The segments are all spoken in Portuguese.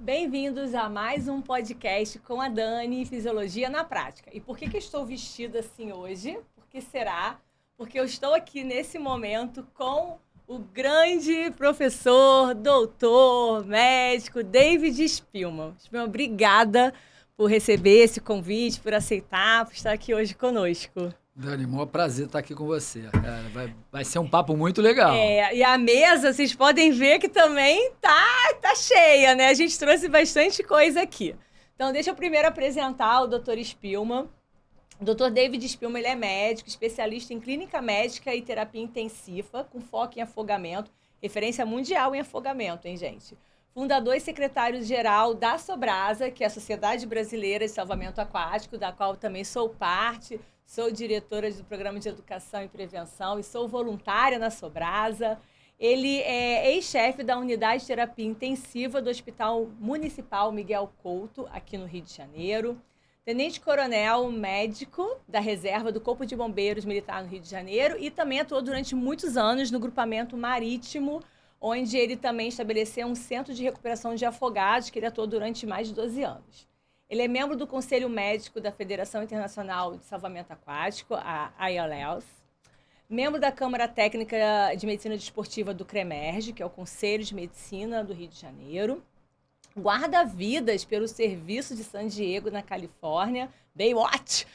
Bem-vindos a mais um podcast com a Dani, Fisiologia na Prática. E por que eu estou vestida assim hoje? Por que será? Porque eu estou aqui nesse momento com o grande professor, doutor, médico, David Spillman. Spillman, obrigada por receber esse convite, por aceitar, por estar aqui hoje conosco. Dani, maior prazer estar aqui com você. Cara, vai ser um papo muito legal. E a mesa, vocês podem ver que também tá cheia, né? A gente trouxe bastante coisa aqui. Então, deixa eu primeiro apresentar o Dr. Spillman. O Dr. David Spillman, ele é médico, especialista em clínica médica e terapia intensiva, com foco em afogamento, referência mundial em afogamento, hein, gente? Fundador e secretário-geral da Sobrasa, que é a Sociedade Brasileira de Salvamento Aquático, da qual também sou parte. Sou diretora do Programa de Educação e Prevenção e sou voluntária na Sobrasa. Ele é ex-chefe da Unidade de Terapia Intensiva do Hospital Municipal Miguel Couto, aqui no Rio de Janeiro. Tenente-coronel médico da reserva do Corpo de Bombeiros Militar no Rio de Janeiro e também atuou durante muitos anos no grupamento marítimo, onde ele também estabeleceu um centro de recuperação de afogados, que ele atuou durante mais de 12 anos. Ele é membro do Conselho Médico da Federação Internacional de Salvamento Aquático, a ILS, membro da Câmara Técnica de Medicina Desportiva do CREMERGE, que é o Conselho de Medicina do Rio de Janeiro, guarda-vidas pelo Serviço de San Diego, na Califórnia, Baywatch.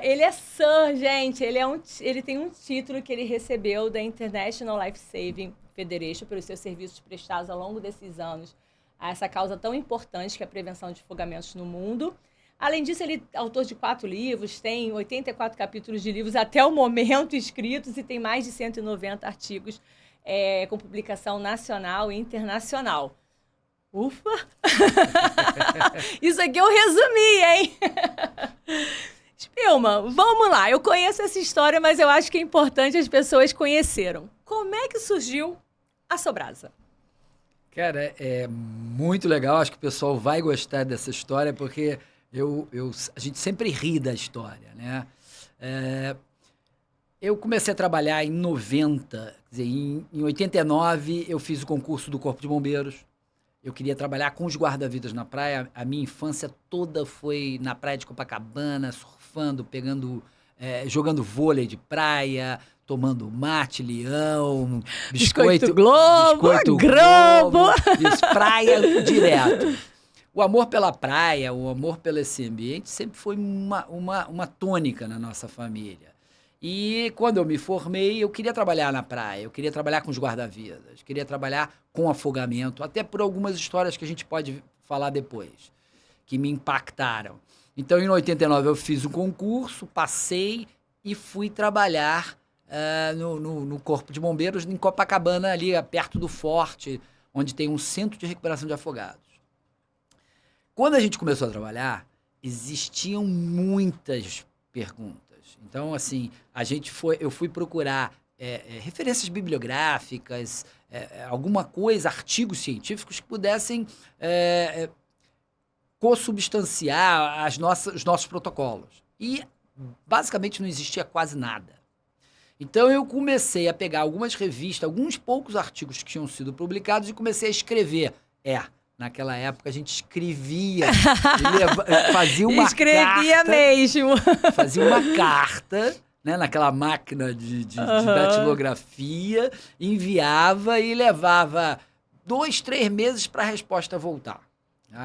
Ele é Sir, gente, ele tem um título que ele recebeu da International Life Saving Federation pelos seus serviços prestados ao longo desses anos a essa causa tão importante que é a prevenção de afogamentos no mundo. Além disso, ele é autor de 4 livros, tem 84 capítulos de livros até o momento escritos e tem mais de 190 artigos com publicação nacional e internacional. Ufa! Isso aqui eu resumi, hein? Spillman, vamos lá. Eu conheço essa história, mas eu acho que é importante as pessoas conheceram. Como é que surgiu a Sobrasa? Cara, é muito legal, acho que o pessoal vai gostar dessa história, porque a gente sempre ri da história, né? Eu comecei a trabalhar em 90, quer dizer, em 89 eu fiz o concurso do Corpo de Bombeiros, eu queria trabalhar com os guarda-vidas na praia, a minha infância toda foi na praia de Copacabana, surfando, jogando vôlei de praia, tomando mate, leão, biscoito Globo, isso, praia direto. O amor pela praia, o amor pelo esse ambiente sempre foi uma tônica na nossa família. E quando eu me formei, eu queria trabalhar na praia, eu queria trabalhar com os guarda-vidas, queria trabalhar com afogamento, até por algumas histórias que a gente pode falar depois, que me impactaram. Então, em 89, eu fiz um concurso, passei e fui trabalhar no Corpo de Bombeiros, em Copacabana, ali perto do Forte, onde tem um centro de recuperação de afogados. Quando a gente começou a trabalhar, existiam muitas perguntas. Então, assim, eu fui procurar referências bibliográficas, alguma coisa, artigos científicos que pudessem consubstanciar os nossos protocolos. E, basicamente, não existia quase nada. Então, eu comecei a pegar algumas revistas, alguns poucos artigos que tinham sido publicados e comecei a escrever. Naquela época, a gente escrevia, fazia uma Escrevia carta, mesmo. Fazia uma carta, né, naquela máquina de datilografia, enviava e levava 2, 3 meses para a resposta voltar.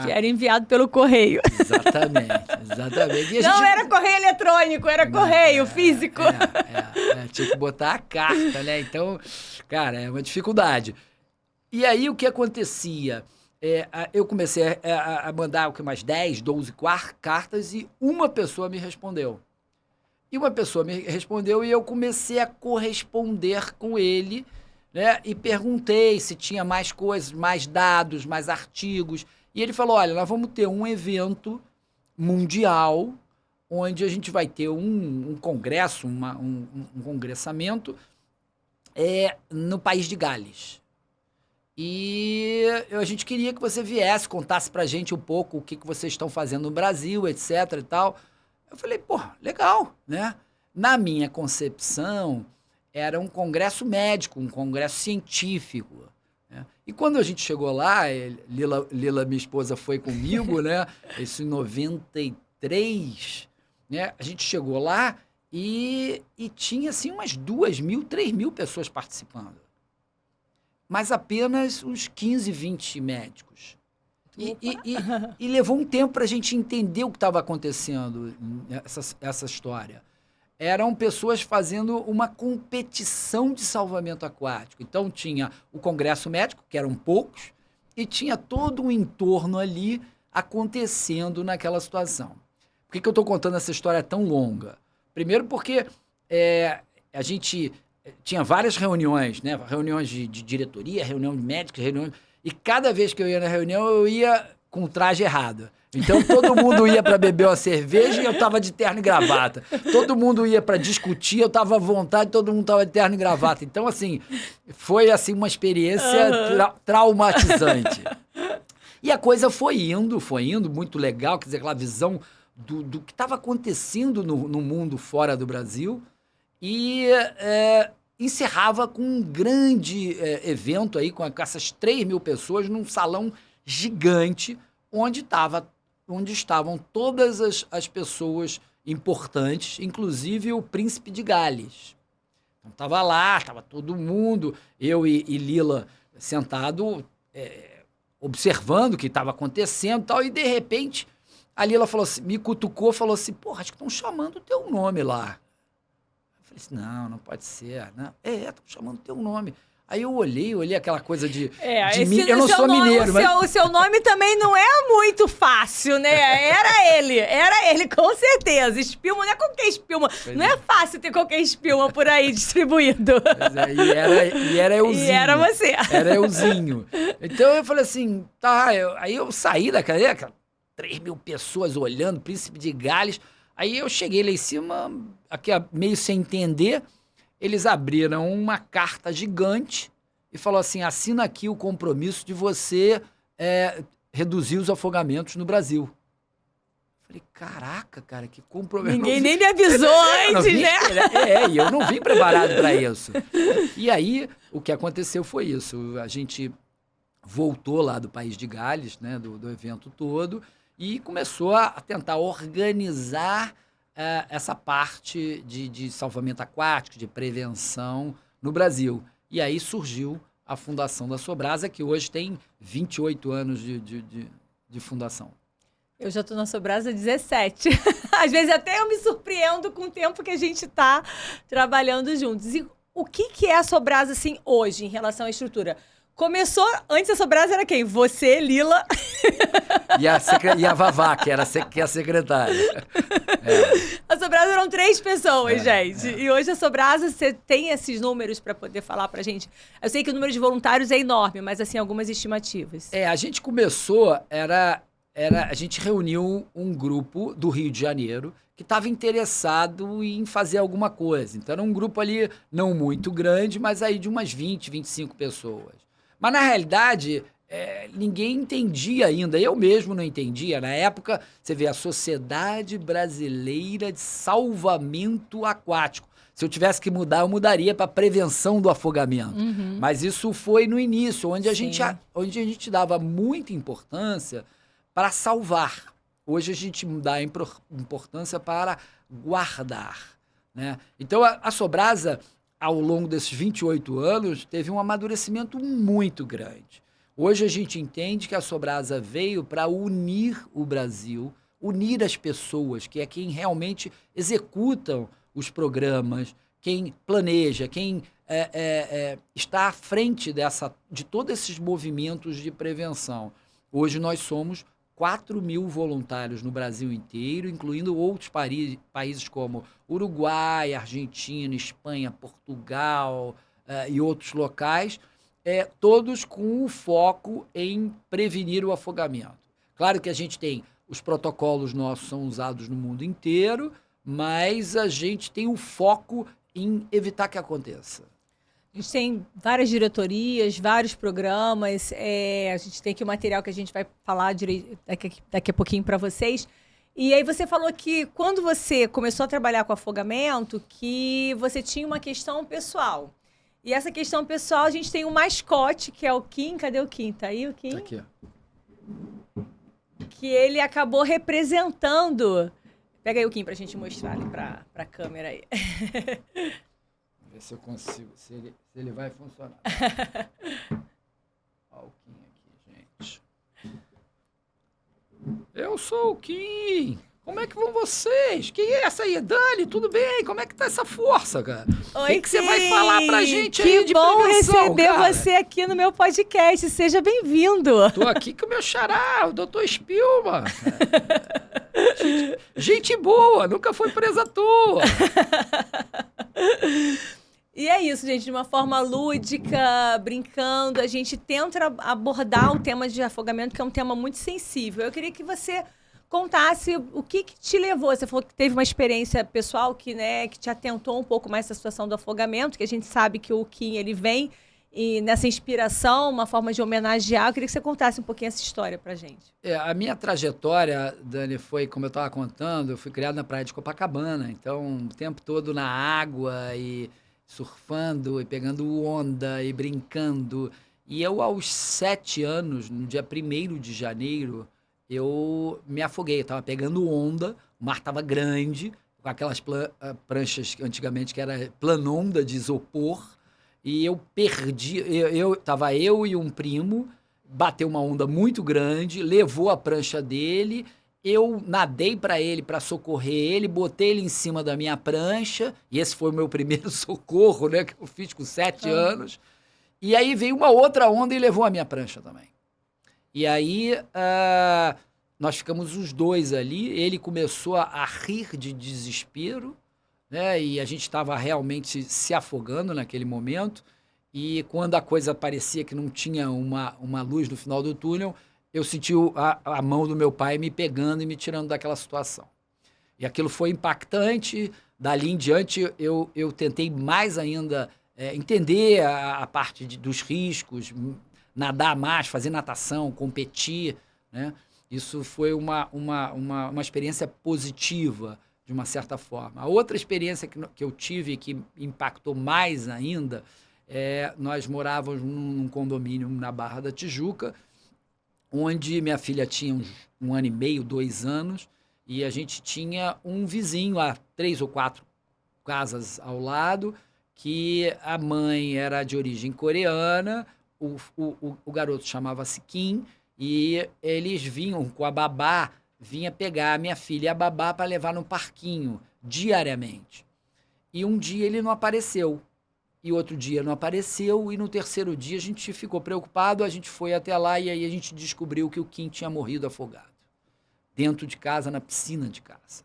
Que era enviado pelo correio. Exatamente. E não era correio eletrônico, era correio físico. Tinha que botar a carta, né? Então, cara, é uma dificuldade. E aí, o que acontecia? Eu comecei a mandar mais 10, 12 cartas e uma pessoa me respondeu. E eu comecei a corresponder com ele, né? E perguntei se tinha mais coisas, mais dados, mais artigos. E ele falou, olha, nós vamos ter um evento mundial onde a gente vai ter um congresso, um congressamento no país de Gales. E a gente queria que você viesse, contasse pra gente um pouco o que vocês estão fazendo no Brasil, etc e tal. Eu falei, pô, legal, né? Na minha concepção, era um congresso médico, um congresso científico, né? E quando a gente chegou lá, Lila, minha esposa, foi comigo, né? Isso em 93, né? A gente chegou lá e tinha, assim, umas 2.000, 3.000 pessoas participando. Mas apenas uns 15, 20 médicos. E levou um tempo para a gente entender o que estava acontecendo, essa história. Eram pessoas fazendo uma competição de salvamento aquático. Então, tinha o Congresso Médico, que eram poucos, e tinha todo um entorno ali acontecendo naquela situação. Por que eu estou contando essa história tão longa? Primeiro porque a gente tinha várias reuniões, né? Reuniões de diretoria, reunião de médicos, e cada vez que eu ia na reunião, eu ia com o traje errado. Então, todo mundo ia para beber uma cerveja e eu estava de terno e gravata. Todo mundo ia para discutir, eu estava à vontade, todo mundo estava de terno e gravata. Então, assim, foi assim, uma experiência traumatizante. E a coisa foi indo, muito legal, quer dizer, aquela visão do que estava acontecendo no mundo fora do Brasil. E encerrava com um grande evento aí, com essas 3.000 pessoas, num salão gigante, onde estavam todas as pessoas importantes, inclusive o príncipe de Gales. Então, estava lá, estava todo mundo, eu e Lila sentado, observando o que estava acontecendo e tal, e de repente a Lila falou assim, me cutucou, falou assim, porra, acho que estão chamando o teu nome lá. Eu falei assim, não pode ser. Não. Estão chamando o teu nome. Aí eu olhei aquela coisa de mim. Eu não sou mineiro, mas... O seu nome também não é muito fácil, né? Era ele, com certeza. Espilma, não é qualquer espilma. Não é fácil ter qualquer espilma por aí distribuído. Pois e era euzinho. E era você. Era euzinho. Então eu falei assim, tá, aí eu saí da cadeira, 3.000 pessoas olhando, príncipe de Gales. Aí eu cheguei lá em cima, aqui meio sem entender. Eles abriram uma carta gigante e falou assim, assina aqui o compromisso de você reduzir os afogamentos no Brasil. Falei, caraca, cara, que compromisso. Ninguém nem me avisou antes, né? E eu não vim preparado para isso. E aí, o que aconteceu foi isso. A gente voltou lá do País de Gales, né, do evento todo, e começou a tentar organizar essa parte de salvamento aquático, de prevenção no Brasil. E aí surgiu a Fundação da Sobrasa, que hoje tem 28 anos de fundação. Eu já estou na Sobrasa há 17. Às vezes até eu me surpreendo com o tempo que a gente está trabalhando juntos. E o que é a Sobrasa, assim, hoje, em relação à estrutura? Começou, antes a Sobrasa era quem? Você, Lila. E a Vavá, que é a secretária. A Sobrasa eram 3 pessoas, gente. E hoje a Sobrasa, você tem esses números para poder falar pra gente? Eu sei que o número de voluntários é enorme, mas assim, algumas estimativas. A gente começou, a gente reuniu um grupo do Rio de Janeiro que estava interessado em fazer alguma coisa. Então era um grupo ali não muito grande, mas aí de umas 20, 25 pessoas. Mas, na realidade, ninguém entendia ainda. Eu mesmo não entendia. Na época, você vê a Sociedade Brasileira de Salvamento Aquático. Se eu tivesse que mudar, eu mudaria para prevenção do afogamento. Uhum. Mas isso foi no início, onde a gente dava muita importância para salvar. Hoje a gente dá importância para guardar, né? Então, a Sobrasa, ao longo desses 28 anos, teve um amadurecimento muito grande. Hoje a gente entende que a Sobrasa veio para unir o Brasil, unir as pessoas, que é quem realmente executam os programas, quem planeja, quem está à frente de todos esses movimentos de prevenção. Hoje nós somos 4.000 voluntários no Brasil inteiro, incluindo outros países como Uruguai, Argentina, Espanha, Portugal e outros locais, todos com o foco em prevenir o afogamento. Claro que a gente tem, os protocolos nossos são usados no mundo inteiro, mas a gente tem o foco em evitar que aconteça. A gente tem várias diretorias, vários programas. A gente tem aqui o material que a gente vai falar daqui a pouquinho para vocês. E aí você falou que quando você começou a trabalhar com afogamento, que você tinha uma questão pessoal. E essa questão pessoal, a gente tem um mascote, que é o Kim. Cadê o Kim? Tá aí o Kim? Tá aqui, ó. Que ele acabou representando... Pega aí o Kim pra gente mostrar ali pra câmera aí. Ver se eu consigo, se ele vai funcionar. Olha o Kim aqui, gente. Eu sou o Kim. Como é que vão vocês? Quem é essa aí? Dani, tudo bem? Como é que tá essa força, cara? Oi, O que você vai falar pra gente que aí de bom prevenção, receber cara? você aqui no meu podcast. Seja bem-vindo. Tô aqui com o meu xará, o Dr. Spilman. Gente boa, nunca foi presa à toa. E é isso, gente, de uma forma lúdica, brincando, a gente tenta abordar o tema de afogamento, que é um tema muito sensível. Eu queria que você contasse o que te levou. Você falou que teve uma experiência pessoal que, né, que te atentou um pouco mais essa situação do afogamento, que a gente sabe que o Kim, ele vem e nessa inspiração, uma forma de homenagear. Eu queria que você contasse um pouquinho essa história pra gente. A minha trajetória, Dani, foi, como eu estava contando, eu fui criado na praia de Copacabana, então o tempo todo na água e surfando e pegando onda e brincando. E eu, aos 7 anos, no dia 1º de janeiro, eu me afoguei. Eu estava pegando onda, o mar estava grande, com aquelas pranchas antigamente que era planonda de isopor, e eu perdi. Tava eu e um primo, bateu uma onda muito grande, levou a prancha dele. Eu nadei para ele, para socorrer ele, botei ele em cima da minha prancha, e esse foi o meu primeiro socorro, né, que eu fiz com 7 anos. E aí veio uma outra onda e levou a minha prancha também. E aí nós ficamos os dois ali, ele começou a rir de desespero, né, e a gente estava realmente se afogando naquele momento, e quando a coisa parecia que não tinha uma luz no final do túnel, eu senti a mão do meu pai me pegando e me tirando daquela situação. E aquilo foi impactante. Dali em diante, eu tentei mais ainda entender a parte dos riscos, nadar mais, fazer natação, competir, né? Isso foi uma experiência positiva, de uma certa forma. A outra experiência que eu tive que impactou mais ainda, nós morávamos num condomínio na Barra da Tijuca, onde minha filha tinha um ano e meio, 2 anos, e a gente tinha um vizinho a 3 ou 4 casas ao lado, que a mãe era de origem coreana, o garoto chamava-se Kim, e eles vinham com a babá, vinha pegar a minha filha e a babá para levar no parquinho, diariamente. E um dia ele não apareceu. E outro dia não apareceu, e no terceiro dia a gente ficou preocupado, a gente foi até lá e aí a gente descobriu que o Kim tinha morrido afogado, dentro de casa, na piscina de casa.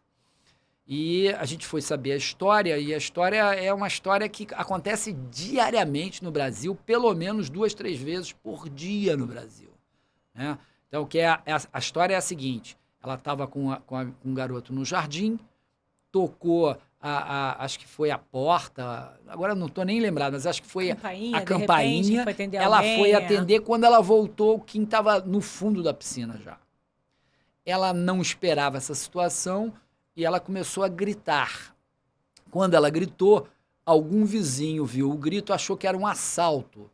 E a gente foi saber a história, e a história é uma história que acontece diariamente no Brasil, pelo menos 2, 3 vezes por dia no Brasil, né? Então, a história é a seguinte, ela estava com um garoto no jardim, tocou... acho que foi a porta, agora não estou nem lembrado, mas acho que foi a campainha. Ela foi atender, quando ela voltou, o Kim estava no fundo da piscina já. Ela não esperava essa situação e ela começou a gritar. Quando ela gritou, algum vizinho viu o grito, achou que era um assalto.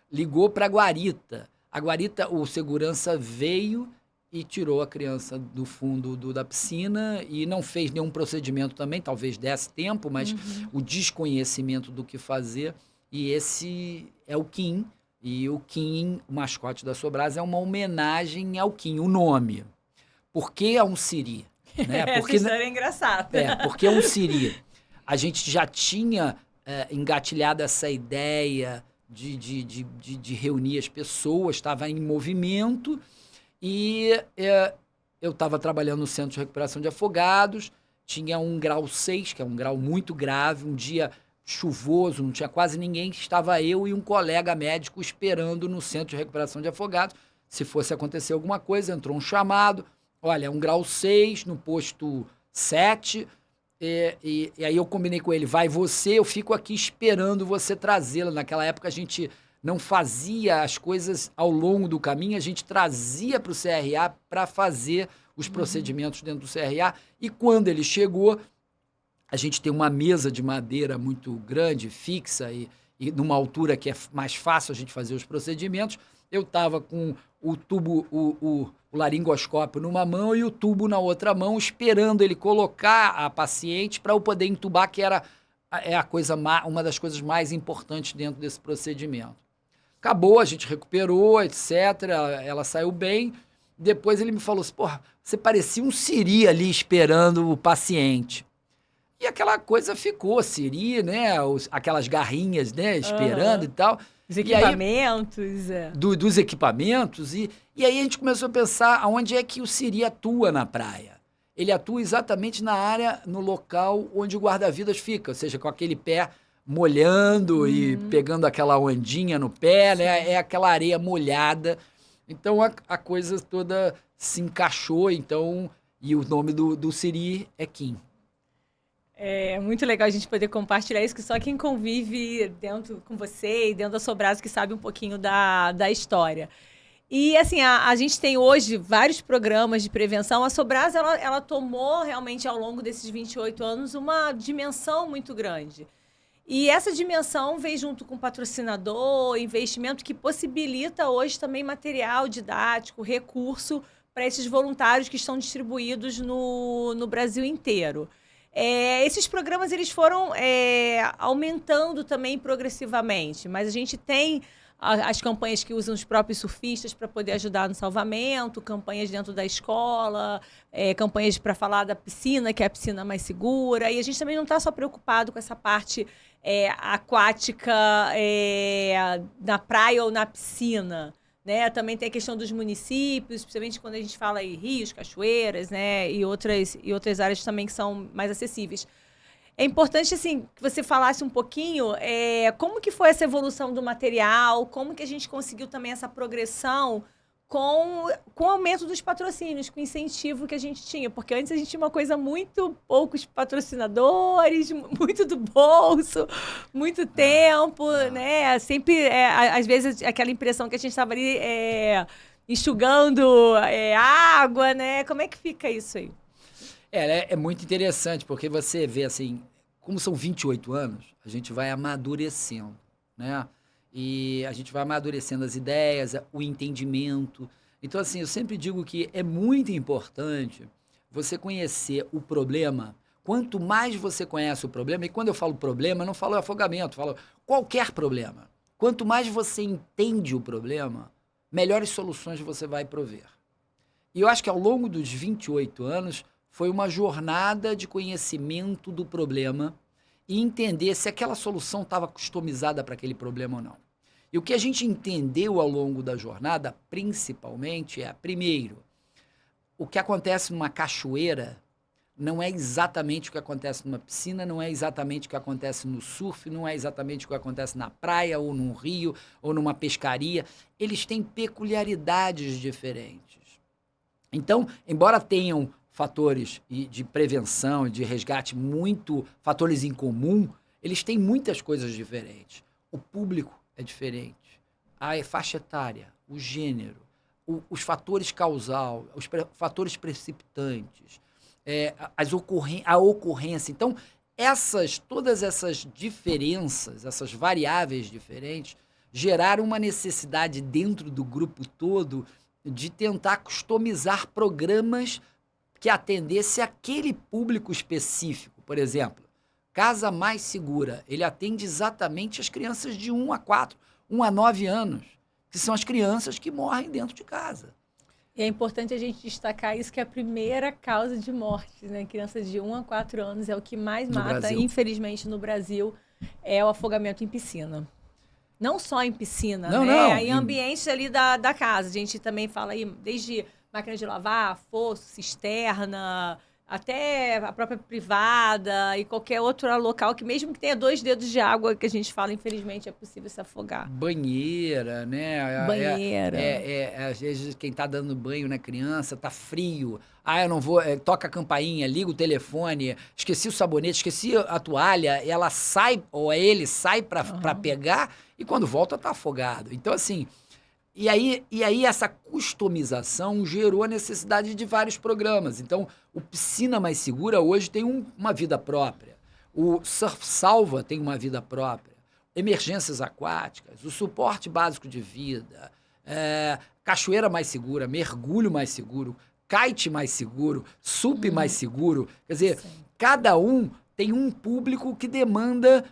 Ligou para a guarita. A guarita, o segurança veio e tirou a criança do fundo da piscina e não fez nenhum procedimento também, talvez desse tempo, mas o desconhecimento do que fazer. E esse é o Kim. E o Kim, o mascote da Sobrasa, é uma homenagem ao Kim, o nome. Por que é um siri? Né? Porque, essa história é engraçada. Porque é um siri. A gente já tinha engatilhado essa ideia de reunir as pessoas, estava em movimento. E eu estava trabalhando no Centro de Recuperação de Afogados, tinha um grau 6, que é um grau muito grave, um dia chuvoso, não tinha quase ninguém, estava eu e um colega médico esperando no Centro de Recuperação de Afogados. Se fosse acontecer alguma coisa, entrou um chamado, olha, um grau 6 no posto 7, e aí eu combinei com ele, vai você, eu fico aqui esperando você trazê-la. Naquela época a gente... não fazia as coisas ao longo do caminho, a gente trazia para o CRA para fazer os procedimentos dentro do CRA. E quando ele chegou, a gente tem uma mesa de madeira muito grande, fixa, e numa altura que é mais fácil a gente fazer os procedimentos, eu estava com o tubo, o laringoscópio numa mão e o tubo na outra mão, esperando ele colocar a paciente para eu poder entubar, que era uma das coisas mais importantes dentro desse procedimento. Acabou, a gente recuperou, etc. Ela saiu bem. Depois ele me falou assim, porra, você parecia um siri ali esperando o paciente. E aquela coisa ficou, siri, né? Aquelas garrinhas, né? Esperando e tal. Os equipamentos. Dos equipamentos. E aí a gente começou a pensar aonde é que o siri atua na praia. Ele atua exatamente na área, no local onde o guarda-vidas fica, ou seja, com aquele pé molhando e pegando aquela ondinha no pé, né? É aquela areia molhada. Então a coisa toda se encaixou, então, e o nome do siri é Kim. É muito legal a gente poder compartilhar isso, que só quem convive dentro com você e dentro da Sobrasa que sabe um pouquinho da história. E, assim, a gente tem hoje vários programas de prevenção. A Sobrasa, ela tomou realmente, ao longo desses 28 anos, uma dimensão muito grande. E essa dimensão vem junto com patrocinador, investimento, que possibilita hoje também material didático, recurso para esses voluntários que estão distribuídos no Brasil inteiro. Esses programas eles foram aumentando também progressivamente, mas a gente tem as campanhas que usam os próprios surfistas para poder ajudar no salvamento, campanhas dentro da escola, campanhas para falar da piscina, que é a piscina mais segura. E a gente também não está só preocupado com essa parte aquática na praia ou na piscina, né? Também tem a questão dos municípios, principalmente quando a gente fala em rios, cachoeiras, né? E outras áreas também que são mais acessíveis. É importante, assim, que você falasse um pouquinho como que foi essa evolução do material, como que a gente conseguiu também essa progressão com o aumento dos patrocínios, com o incentivo que a gente tinha. Porque antes a gente tinha uma coisa muito poucos patrocinadores, muito do bolso, muito tempo, né? Sempre, às vezes, aquela impressão que a gente estava ali enxugando água, né? Como é que fica isso aí? É muito interessante, porque você vê, assim, como são 28 anos, a gente vai amadurecendo, né? E a gente vai amadurecendo as ideias, o entendimento. Então, assim, eu sempre digo que é muito importante você conhecer o problema. Quanto mais você conhece o problema, e quando eu falo problema, eu não falo afogamento, eu falo qualquer problema. Quanto mais você entende o problema, melhores soluções você vai prover. E eu acho que ao longo dos 28 anos, foi uma jornada de conhecimento do problema e entender se aquela solução estava customizada para aquele problema ou não. E o que a gente entendeu ao longo da jornada, principalmente, primeiro, o que acontece numa cachoeira não é exatamente o que acontece numa piscina, não é exatamente o que acontece no surf, não é exatamente o que acontece na praia, ou num rio, ou numa pescaria. Eles têm peculiaridades diferentes. Então, embora tenham fatores de prevenção, de resgate, fatores em comum, eles têm muitas coisas diferentes. O público é diferente, a faixa etária, o gênero, os fatores causal, os fatores precipitantes, a ocorrência. Então, todas essas diferenças, essas variáveis diferentes, geraram uma necessidade dentro do grupo todo de tentar customizar programas que atendesse aquele público específico. Por exemplo, Casa Mais Segura, ele atende exatamente as crianças de 1 a 9 anos, que são as crianças que morrem dentro de casa. E é importante a gente destacar isso, que é a primeira causa de morte, né? Crianças de 1 a 4 anos é o que mais mata, infelizmente, no Brasil, é o afogamento em piscina. Não só em piscina, né? Em ambientes ali da casa. A gente também fala aí, desde máquina de lavar, fosso, cisterna, até a própria privada e qualquer outro local que, mesmo que tenha 2 dedos de água, que a gente fala, infelizmente, é possível se afogar. Banheira, né? Banheira. Às vezes, quem tá dando banho na criança, tá frio. Eu não vou... toca a campainha, liga o telefone, esqueci o sabonete, esqueci a toalha, ela sai, ou ele sai para pegar, e quando volta tá afogado. Então, assim... E aí essa customização gerou a necessidade de vários programas. Então, o Piscina Mais Segura hoje tem uma vida própria. O Surf Salva tem uma vida própria. emergências aquáticas, o suporte básico de vida, cachoeira mais segura, mergulho mais seguro, kite mais seguro, SUP mais seguro. Quer dizer, cada um tem um público que demanda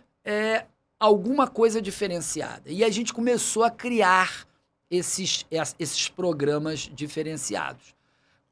alguma coisa diferenciada. E a gente começou a criar esses programas diferenciados.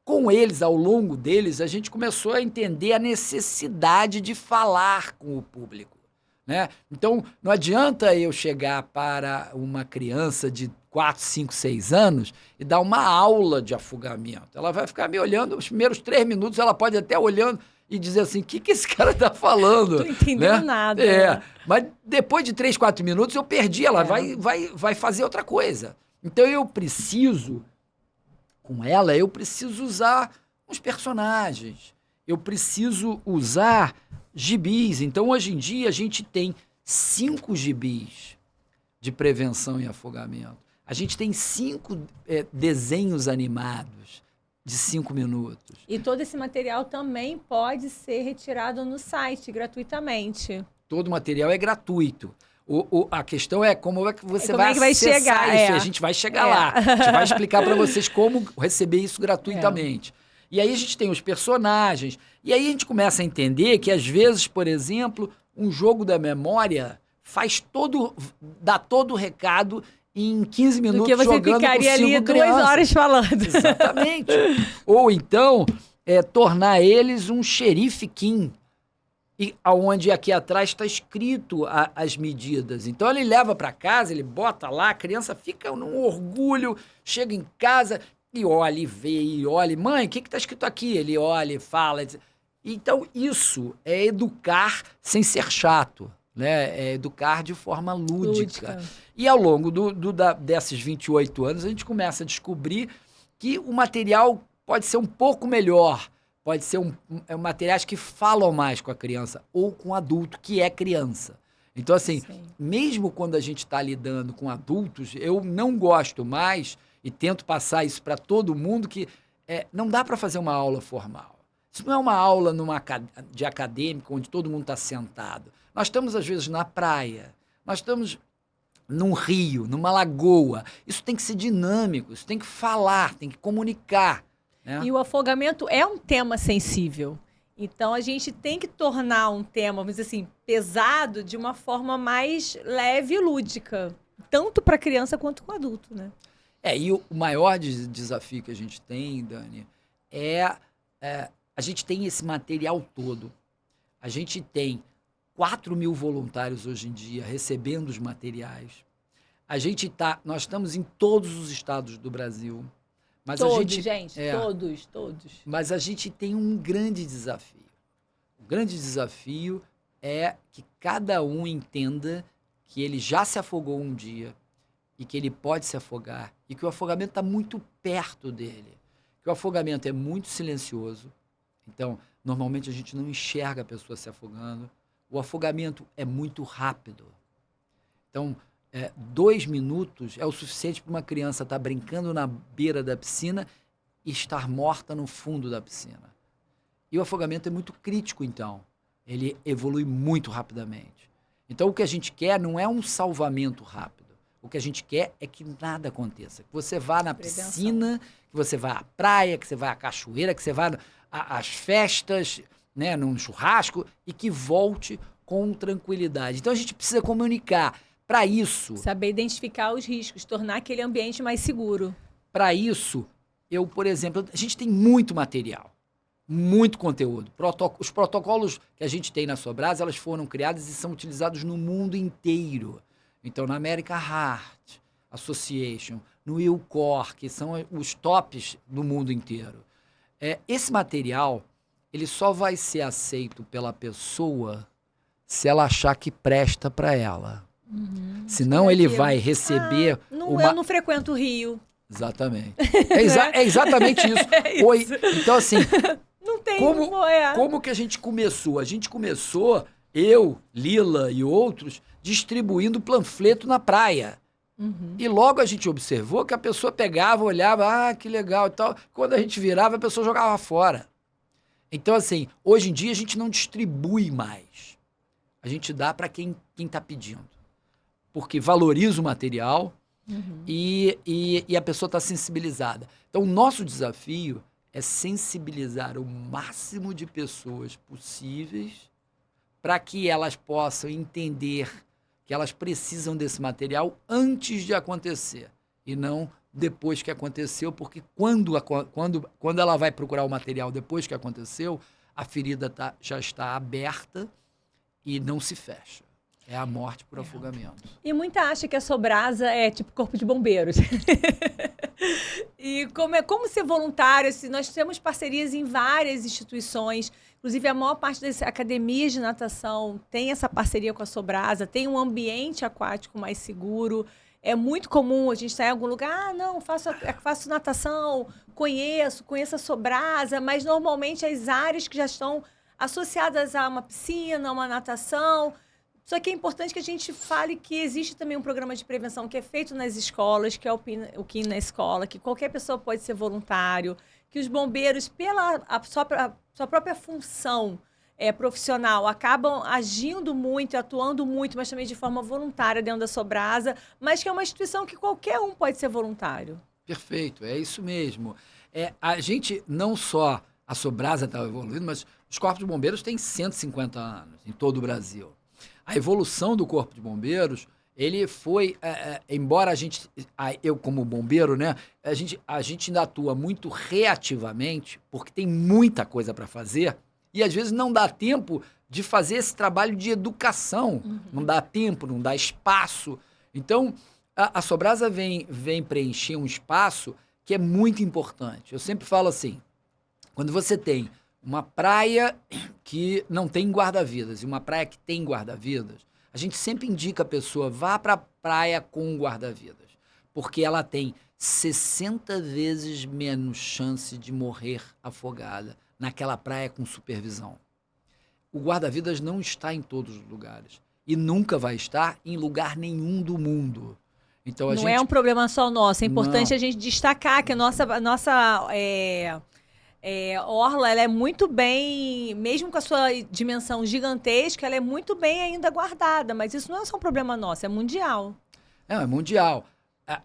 Com eles, ao longo deles, a gente começou a entender a necessidade de falar com o público, né? Então, não adianta eu chegar para uma criança de 4, 5, 6 anos e dar uma aula de afogamento. Ela vai ficar me olhando, os primeiros 3 minutos ela pode até olhando e dizer assim, o que esse cara está falando? Não entendeu nada. Mas depois de 3, 4 minutos eu perdi, ela vai fazer outra coisa. Então eu preciso, com ela, eu preciso usar uns personagens, eu preciso usar gibis. Então hoje em dia a gente tem 5 gibis de prevenção e afogamento. A gente tem 5 desenhos animados de 5 minutos. E todo esse material também pode ser retirado no site gratuitamente. Todo o material é gratuito. A questão é como é que você vai acessar chegar isso. A gente vai chegar lá. A gente vai explicar para vocês como receber isso gratuitamente. E aí a gente tem os personagens. E aí a gente começa a entender que, às vezes, por exemplo, um jogo da memória dá todo o recado em 15 minutos jogando com 5 crianças. Do que você ficaria ali 2 horas falando. Exatamente. Ou então, tornar eles um xerife Kim, onde aqui atrás está escrito as medidas. Então ele leva para casa, ele bota lá, a criança fica num orgulho, chega em casa e olha, e vê, e olha. Mãe, o que está escrito aqui? Ele olha e fala. Então isso é educar sem ser chato, né? É educar de forma lúdica. E ao longo desses 28 anos, a gente começa a descobrir que o material pode ser um pouco melhor. Pode ser materiais que falam mais com a criança ou com o adulto, que é criança. Então, assim, mesmo quando a gente está lidando com adultos, eu não gosto mais, e tento passar isso para todo mundo, que não dá para fazer uma aula formal. Isso não é uma aula de acadêmico, onde todo mundo está sentado. Nós estamos, às vezes, na praia, nós estamos num rio, numa lagoa. Isso tem que ser dinâmico, isso tem que falar, tem que comunicar. E o afogamento é um tema sensível. Então, a gente tem que tornar um tema, vamos dizer assim, pesado de uma forma mais leve e lúdica. Tanto para criança quanto para adulto, né? E o maior desafio que a gente tem, Dani, a gente tem esse material todo. A gente tem 4 mil voluntários hoje em dia recebendo os materiais. Nós estamos em todos os estados do Brasil. Mas todos. Mas a gente tem um grande desafio. O grande desafio é que cada um entenda que ele já se afogou um dia e que ele pode se afogar e que o afogamento está muito perto dele. Que o afogamento é muito silencioso. Então, normalmente a gente não enxerga a pessoa se afogando. O afogamento é muito rápido. Então, 2 minutos é o suficiente para uma criança estar brincando na beira da piscina e estar morta no fundo da piscina. E o afogamento é muito crítico, então. Ele evolui muito rapidamente. Então, o que a gente quer não é um salvamento rápido. O que a gente quer é que nada aconteça. Que você vá na piscina, que você vá à praia, que você vá à cachoeira, que você vá às festas, né, num churrasco, e que volte com tranquilidade. Então, a gente precisa comunicar. Para isso... Saber identificar os riscos, tornar aquele ambiente mais seguro. Para isso, por exemplo, a gente tem muito material, muito conteúdo. Os protocolos que a gente tem na Sobrasa, elas foram criadas e são utilizados no mundo inteiro. Então, na American Heart Association, no ILCOR, que são os tops do mundo inteiro. Esse material, ele só vai ser aceito pela pessoa se ela achar que presta para ela. Senão ele vai receber... Eu não frequento o Rio. Exatamente. É exatamente isso. Então, assim... Não tem como que a gente começou? A gente começou, eu, Lila e outros, distribuindo panfleto na praia. E logo a gente observou que a pessoa pegava, olhava, que legal e tal. Quando a gente virava, a pessoa jogava fora. Então, assim, hoje em dia a gente não distribui mais. A gente dá para quem está pedindo. porque valoriza o material e a pessoa está sensibilizada. Então, o nosso desafio é sensibilizar o máximo de pessoas possíveis para que elas possam entender que elas precisam desse material antes de acontecer e não depois que aconteceu, porque quando ela vai procurar o material depois que aconteceu, a ferida já está aberta e não se fecha. É a morte por afogamento. E muita acha que a Sobrasa é tipo corpo de bombeiros. E como ser voluntário? Se nós temos parcerias em várias instituições, inclusive a maior parte das academias de natação tem essa parceria com a Sobrasa, tem um ambiente aquático mais seguro. É muito comum a gente estar em algum lugar, não, faço natação, conheço a Sobrasa, mas normalmente as áreas que já estão associadas a uma piscina, a uma natação. Só que é importante que a gente fale que existe também um programa de prevenção que é feito nas escolas, que é o KIN na escola, que qualquer pessoa pode ser voluntário, que os bombeiros, pela sua própria função profissional, acabam agindo muito, atuando muito, mas também de forma voluntária dentro da Sobrasa, mas que é uma instituição que qualquer um pode ser voluntário. Perfeito, é isso mesmo. A gente, não só a Sobrasa está evoluindo, mas os corpos de bombeiros têm 150 anos em todo o Brasil. A evolução do Corpo de Bombeiros, ele foi, embora eu como bombeiro, né, a gente ainda atua muito reativamente, porque tem muita coisa para fazer, e às vezes não dá tempo de fazer esse trabalho de educação, não dá tempo, não dá espaço. Então, a Sobrasa vem preencher um espaço que é muito importante. Eu sempre falo assim, quando você tem uma praia que não tem guarda-vidas e uma praia que tem guarda-vidas, a gente sempre indica a pessoa, vá para a praia com guarda-vidas, porque ela tem 60 vezes menos chance de morrer afogada naquela praia com supervisão. O guarda-vidas não está em todos os lugares e nunca vai estar em lugar nenhum do mundo. Então, não é um problema só nosso, é importante a gente destacar que a nossa orla, ela é muito bem, mesmo com a sua dimensão gigantesca, ela é muito bem ainda guardada, mas isso não é só um problema nosso, é mundial. É mundial.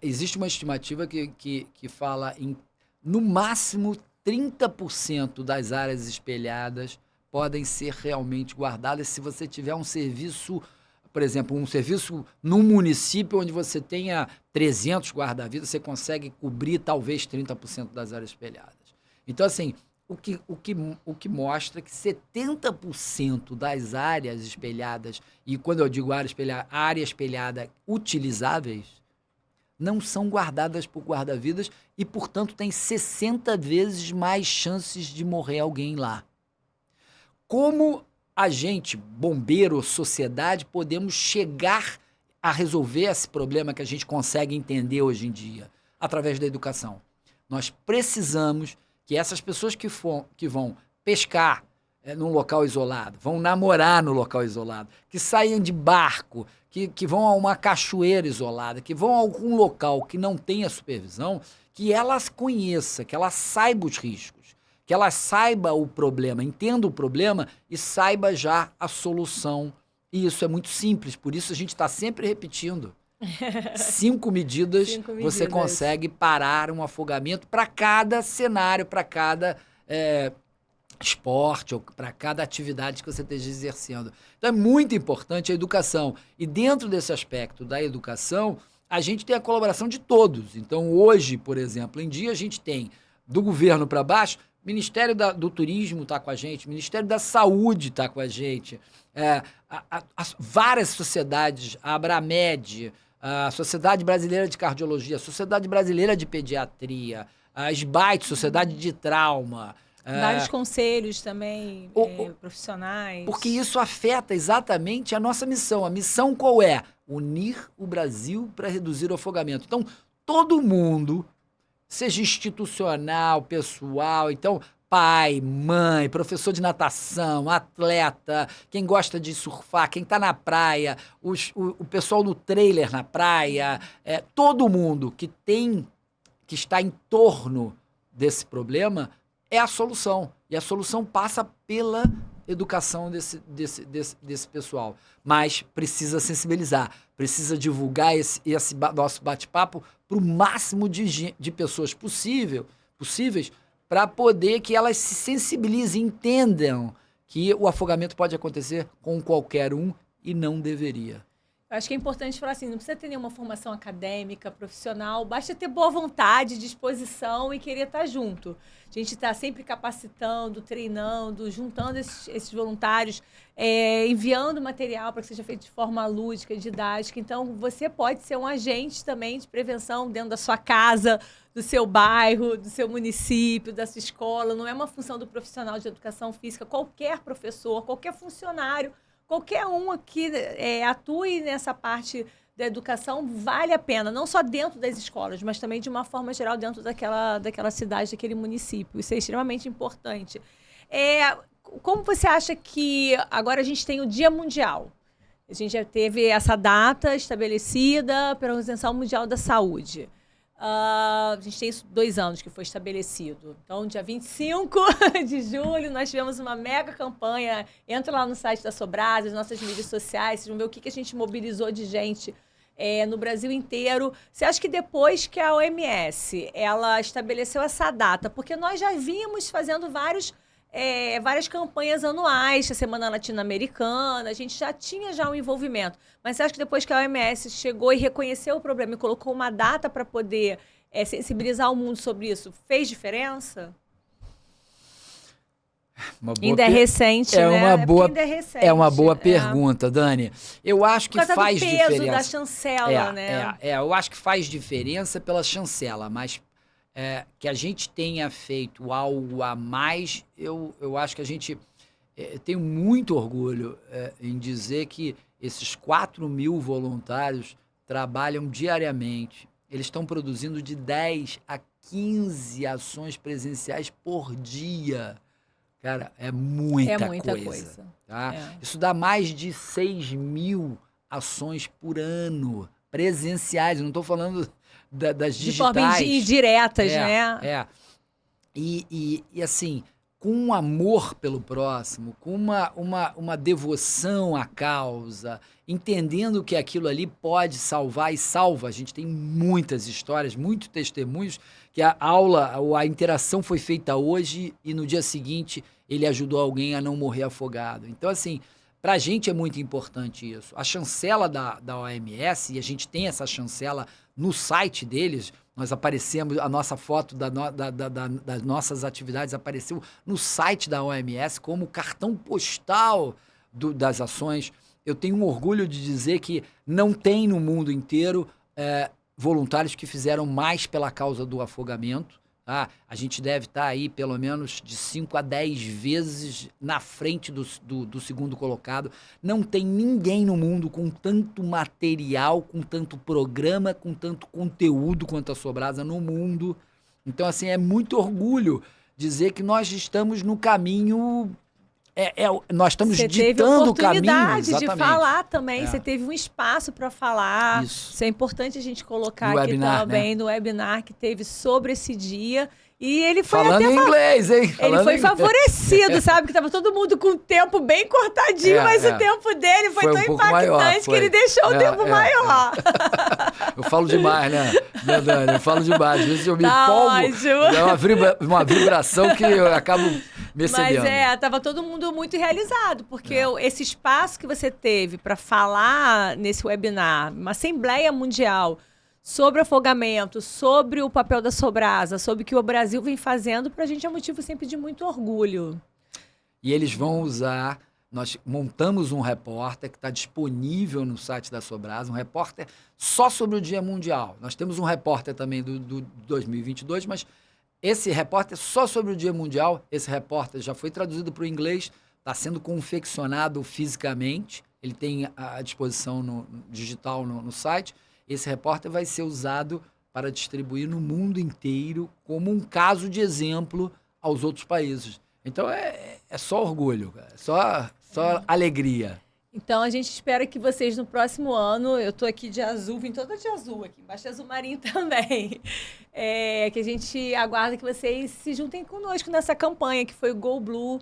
Existe uma estimativa que fala em, no máximo, 30% das áreas espelhadas podem ser realmente guardadas se você tiver um serviço, por exemplo, um serviço num município onde você tenha 300 guarda-vidas, você consegue cobrir talvez 30% das áreas espelhadas. Então, assim, o que mostra que 70% das áreas espelhadas, e quando eu digo área espelhada utilizáveis, não são guardadas por guarda-vidas e, portanto, tem 60 vezes mais chances de morrer alguém lá. Como a gente, bombeiro, sociedade, podemos chegar a resolver esse problema que a gente consegue entender hoje em dia? Através da educação. Nós precisamos que essas pessoas que vão pescar num local isolado, vão namorar no local isolado, que saiam de barco, que vão a uma cachoeira isolada, que vão a algum local que não tenha supervisão, que elas conheçam, que ela saiba os riscos, que ela saiba o problema, entenda o problema e saiba já a solução. E isso é muito simples, por isso a gente está sempre repetindo. 5 medidas você consegue parar um afogamento para cada cenário, para cada esporte ou para cada atividade que você esteja exercendo. Então é muito importante a educação. E dentro desse aspecto da educação, a gente tem a colaboração de todos. Então hoje, por exemplo, em dia a gente tem do governo para baixo, Ministério do Turismo está com a gente, Ministério da Saúde está com a gente, várias sociedades, a Abramed, a Sociedade Brasileira de Cardiologia, a Sociedade Brasileira de Pediatria, a SBAIT, Sociedade de Trauma. Vários conselhos também, profissionais. Porque isso afeta exatamente a nossa missão. A missão qual é? Unir o Brasil para reduzir o afogamento. Então, todo mundo, seja institucional, pessoal, então pai, mãe, professor de natação, atleta, quem gosta de surfar, quem está na praia, o pessoal no trailer na praia, todo mundo que está em torno desse problema é a solução. E a solução passa pela educação desse pessoal. Mas precisa sensibilizar, precisa divulgar esse nosso bate-papo para o máximo de pessoas possíveis para poder que elas se sensibilizem, entendam que o afogamento pode acontecer com qualquer um e não deveria. Eu acho que é importante falar assim, não precisa ter nenhuma formação acadêmica, profissional, basta ter boa vontade, disposição e querer estar junto. A gente está sempre capacitando, treinando, juntando esses voluntários, enviando material para que seja feito de forma lúdica, didática. Então, você pode ser um agente também de prevenção dentro da sua casa, do seu bairro, do seu município, da sua escola. Não é uma função do profissional de educação física. Qualquer professor, qualquer funcionário, qualquer um que atue nessa parte da educação vale a pena, não só dentro das escolas, mas também de uma forma geral dentro daquela cidade, daquele município. Isso é extremamente importante. Como você acha que agora a gente tem o Dia Mundial? A gente já teve essa data estabelecida pela Organização Mundial da Saúde. A gente tem isso 2 anos que foi estabelecido. Então, dia 25 de julho, nós tivemos uma mega campanha. Entra lá no site da Sobrasa, as nossas mídias sociais, vocês vão ver o que a gente mobilizou de gente no Brasil inteiro. Você acha que depois que a OMS ela estabeleceu essa data, porque nós já vínhamos fazendo várias campanhas anuais, a Semana Latino-Americana, a gente já tinha um envolvimento. Mas você acha que depois que a OMS chegou e reconheceu o problema e colocou uma data para poder sensibilizar o mundo sobre isso, fez diferença? Ainda é recente, né? É uma boa pergunta, Dani. Eu acho que faz diferença. Por causa do peso da chancela, né? Eu acho que faz diferença pela chancela, mas que a gente tenha feito algo a mais, eu acho que a gente tem muito orgulho em dizer que esses 4.000 voluntários trabalham diariamente. Eles estão produzindo de 10 a 15 ações presenciais por dia. Cara, é muita coisa. Tá? Isso dá mais de 6.000 ações por ano presenciais. Eu não estou falando das digitais. De forma indiretas, né? E assim, com um amor pelo próximo, com uma devoção à causa, entendendo que aquilo ali pode salvar e salva. A gente tem muitas histórias, muitos testemunhos que a aula ou a interação foi feita hoje e no dia seguinte ele ajudou alguém a não morrer afogado. Então, assim, para a gente é muito importante isso. A chancela da OMS, e a gente tem essa chancela no site deles, nós aparecemos, a nossa foto das nossas atividades apareceu no site da OMS como cartão postal das ações. Eu tenho um orgulho de dizer que não tem no mundo inteiro voluntários que fizeram mais pela causa do afogamento. Tá? A gente deve estar aí pelo menos de 5 a 10 vezes na frente do segundo colocado. Não tem ninguém no mundo com tanto material, com tanto programa, com tanto conteúdo quanto a Sobrasa no mundo. Então, assim, é muito orgulho dizer que nós estamos no caminho... nós estamos ditando o caminho. Você teve oportunidade de falar também, você teve um espaço para falar. Isso é importante a gente colocar no aqui webinar, também, no webinar que teve sobre esse dia. E ele foi falando em inglês, hein? Ele foi favorecido, sabe? Que estava todo mundo com o tempo bem cortadinho, mas o tempo dele foi tão impactante que ele deixou o tempo maior. Eu falo demais, né, Dani? Eu falo demais. Às vezes eu me empolgo, é uma vibração que eu acabo me excedendo. Mas estava todo mundo muito realizado, porque esse espaço que você teve para falar nesse webinar, uma Assembleia Mundial, sobre afogamento, sobre o papel da Sobrasa, sobre o que o Brasil vem fazendo, para a gente é motivo sempre de muito orgulho. E eles vão usar, nós montamos um repórter que está disponível no site da Sobrasa, um repórter só sobre o Dia Mundial. Nós temos um repórter também do 2022, mas esse repórter só sobre o Dia Mundial, esse repórter já foi traduzido para o inglês, está sendo confeccionado fisicamente, ele tem à disposição no digital no site. Esse repórter vai ser usado para distribuir no mundo inteiro como um caso de exemplo aos outros países. Então, é só orgulho, só alegria. Então, a gente espera que vocês no próximo ano, eu estou aqui de azul, vim toda de azul aqui, embaixo de azul marinho também, que a gente aguarda que vocês se juntem conosco nessa campanha que foi o Go Blue,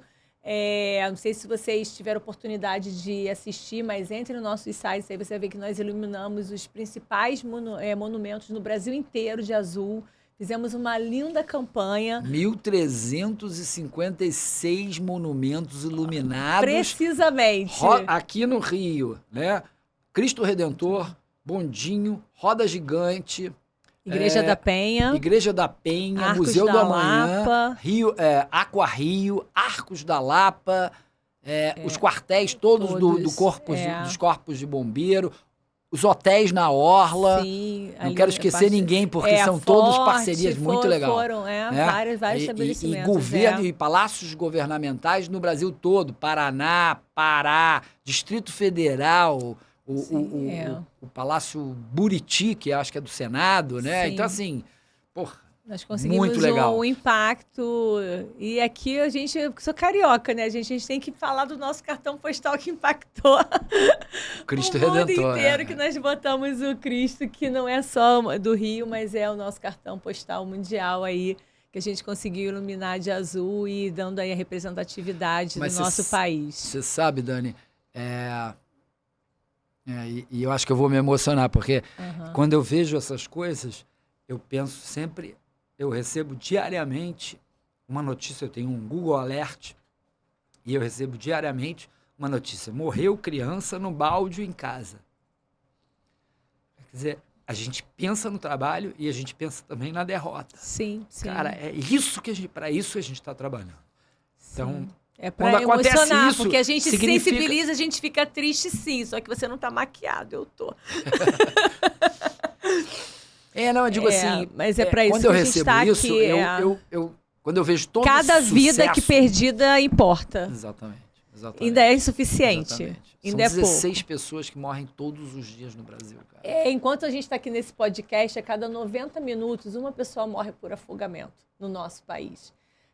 Não sei se vocês tiveram oportunidade de assistir, mas entre nos nossos sites, aí você vai ver que nós iluminamos os principais monumentos no Brasil inteiro de azul. Fizemos uma linda campanha. 1.356 monumentos iluminados. Precisamente. Aqui no Rio, né? Cristo Redentor, Bondinho, Roda Gigante... Igreja da Penha. Arcos Museu do Amanhã, Aqua Rio, Arcos da Lapa, os quartéis todos dos corpos de bombeiro, os hotéis na Orla. Sim, não quero esquecer ninguém, porque são todas parcerias muito legais. Foram vários estabelecimentos. E governo e palácios governamentais no Brasil todo. Paraná, Pará, Distrito Federal... O Palácio Buriti, que acho que é do Senado, né? Sim. Então, assim, nós conseguimos muito legal. Um impacto. E aqui eu sou carioca, né? A gente tem que falar do nosso cartão postal que impactou Cristo o mundo Redentor, inteiro, que nós botamos o Cristo, que não é só do Rio, mas é o nosso cartão postal mundial aí, que a gente conseguiu iluminar de azul e dando aí a representatividade do nosso país. Você sabe, Dani, e eu acho que eu vou me emocionar, porque quando eu vejo essas coisas, eu penso sempre, eu recebo diariamente uma notícia, eu tenho um Google Alert, e eu recebo diariamente uma notícia, morreu criança no balde em casa. Quer dizer, a gente pensa no trabalho e a gente pensa também na derrota. Sim. Cara, é isso para isso que a gente está trabalhando. Então... É pra emocionar, isso, porque a gente se sensibiliza, a gente fica triste sim, só que você não tá maquiado, eu tô. Eu digo assim... Mas é pra isso que a gente tá isso, aqui. Quando eu vejo todo cada esse vida sucesso, que perdida importa. Exatamente. Ainda é insuficiente. Exatamente. Ainda São é 16 pouco. pessoas que morrem todos os dias no Brasil, cara. Enquanto a gente tá aqui nesse podcast, a cada 90 minutos, uma pessoa morre por afogamento no nosso país.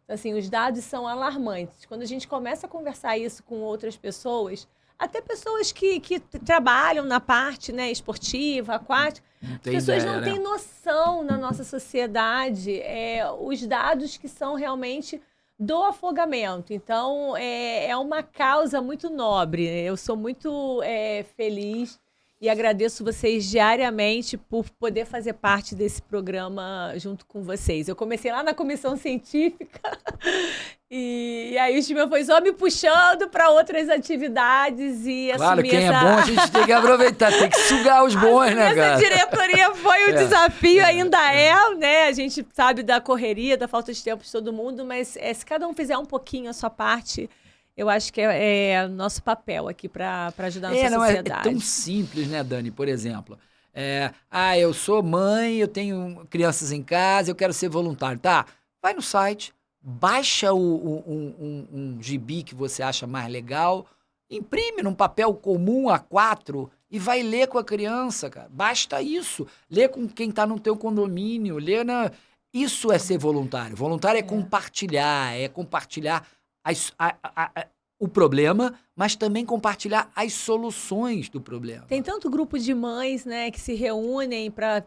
Assim, os dados são alarmantes. Quando a gente começa a conversar isso com outras pessoas, até pessoas que trabalham na parte, né, esportiva, aquática, as pessoas não têm noção na nossa sociedade os dados que são realmente do afogamento. Então, é uma causa muito nobre. Eu sou muito feliz e agradeço vocês diariamente por poder fazer parte desse programa junto com vocês. Eu comecei lá na comissão científica e aí o time foi só me puxando para outras atividades e claro, quem é bom a gente tem que aproveitar, tem que sugar os bons, né, cara? Essa diretoria foi o desafio, ainda né? A gente sabe da correria, da falta de tempo de todo mundo, mas se cada um fizer um pouquinho a sua parte... Eu acho que é nosso papel aqui para ajudar a nossa sociedade. É tão simples, né, Dani? Por exemplo, eu sou mãe, eu tenho crianças em casa, eu quero ser voluntário. Tá, vai no site, baixa um gibi que você acha mais legal, imprime num papel comum A4 e vai ler com a criança, cara. Basta isso. Lê com quem está no teu condomínio, Isso é ser voluntário. Voluntário é compartilhar o problema, mas também compartilhar as soluções do problema. Tem tanto grupo de mães, né, que se reúnem para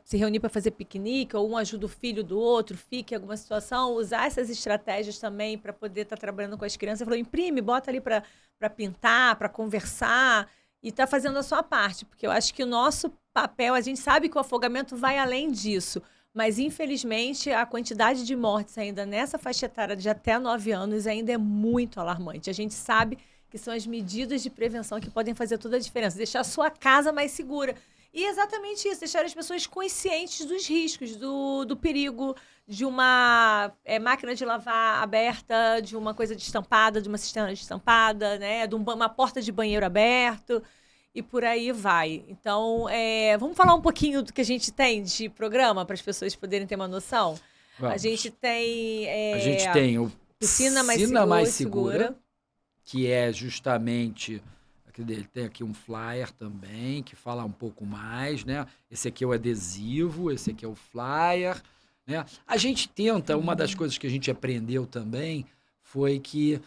fazer piquenique, ou um ajuda o filho do outro, fica em alguma situação, usar essas estratégias também para poder estar trabalhando com as crianças. Falou, imprime, bota ali para pintar, para conversar e tá fazendo a sua parte, porque eu acho que o nosso papel, a gente sabe que o afogamento vai além disso. Mas, infelizmente, a quantidade de mortes ainda nessa faixa etária de até 9 anos ainda é muito alarmante. A gente sabe que são as medidas de prevenção que podem fazer toda a diferença. Deixar a sua casa mais segura. E exatamente isso, deixar as pessoas conscientes dos riscos, do perigo de uma máquina de lavar aberta, de uma coisa destampada, de uma cisterna destampada, né? De uma porta de banheiro aberto. E por aí vai. Então, vamos falar um pouquinho do que a gente tem de programa para as pessoas poderem ter uma noção? Vamos. A gente tem o Piscina Mais Segura, que é justamente... Tem aqui um flyer também, que fala um pouco mais, né? Esse aqui é o adesivo, esse aqui é o flyer, né? A gente tenta, uma das coisas que a gente aprendeu também foi que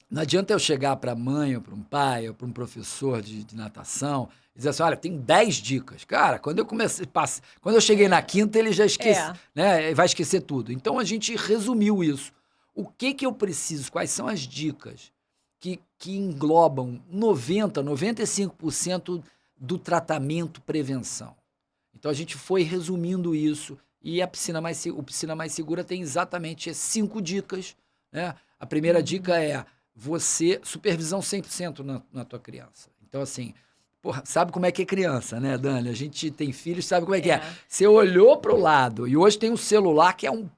não adianta eu chegar para a mãe, ou para um pai, ou para um professor de natação e dizer assim, olha, tem 10 dicas. Cara, quando eu cheguei na quinta, ele já esquece, né? Vai esquecer tudo. Então, a gente resumiu isso. o que eu preciso, quais são as dicas que englobam 95% do tratamento prevenção. Então, a gente foi resumindo isso e o Piscina Mais Segura tem exatamente 5 dicas, né? A primeira dica é supervisão 100% na tua criança. Então, assim, porra, sabe como é que é criança, né, Dani? A gente tem filhos, sabe como é que é. Você olhou para o lado, e hoje tem um celular que é um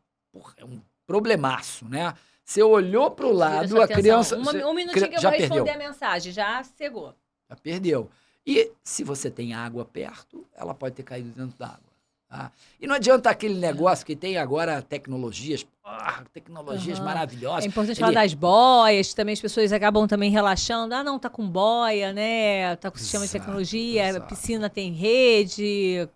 problemaço, né? Você olhou para o lado, a criança... Um minutinho que eu vou responder a mensagem, já cegou. Já perdeu. E se você tem água perto, ela pode ter caído dentro d'água. Tá? E não adianta aquele negócio que tem agora tecnologias maravilhosas. É importante falar das boias, também as pessoas acabam também relaxando. Ah, não, tá com boia, né? Tá com sistema de tecnologia, piscina tem rede.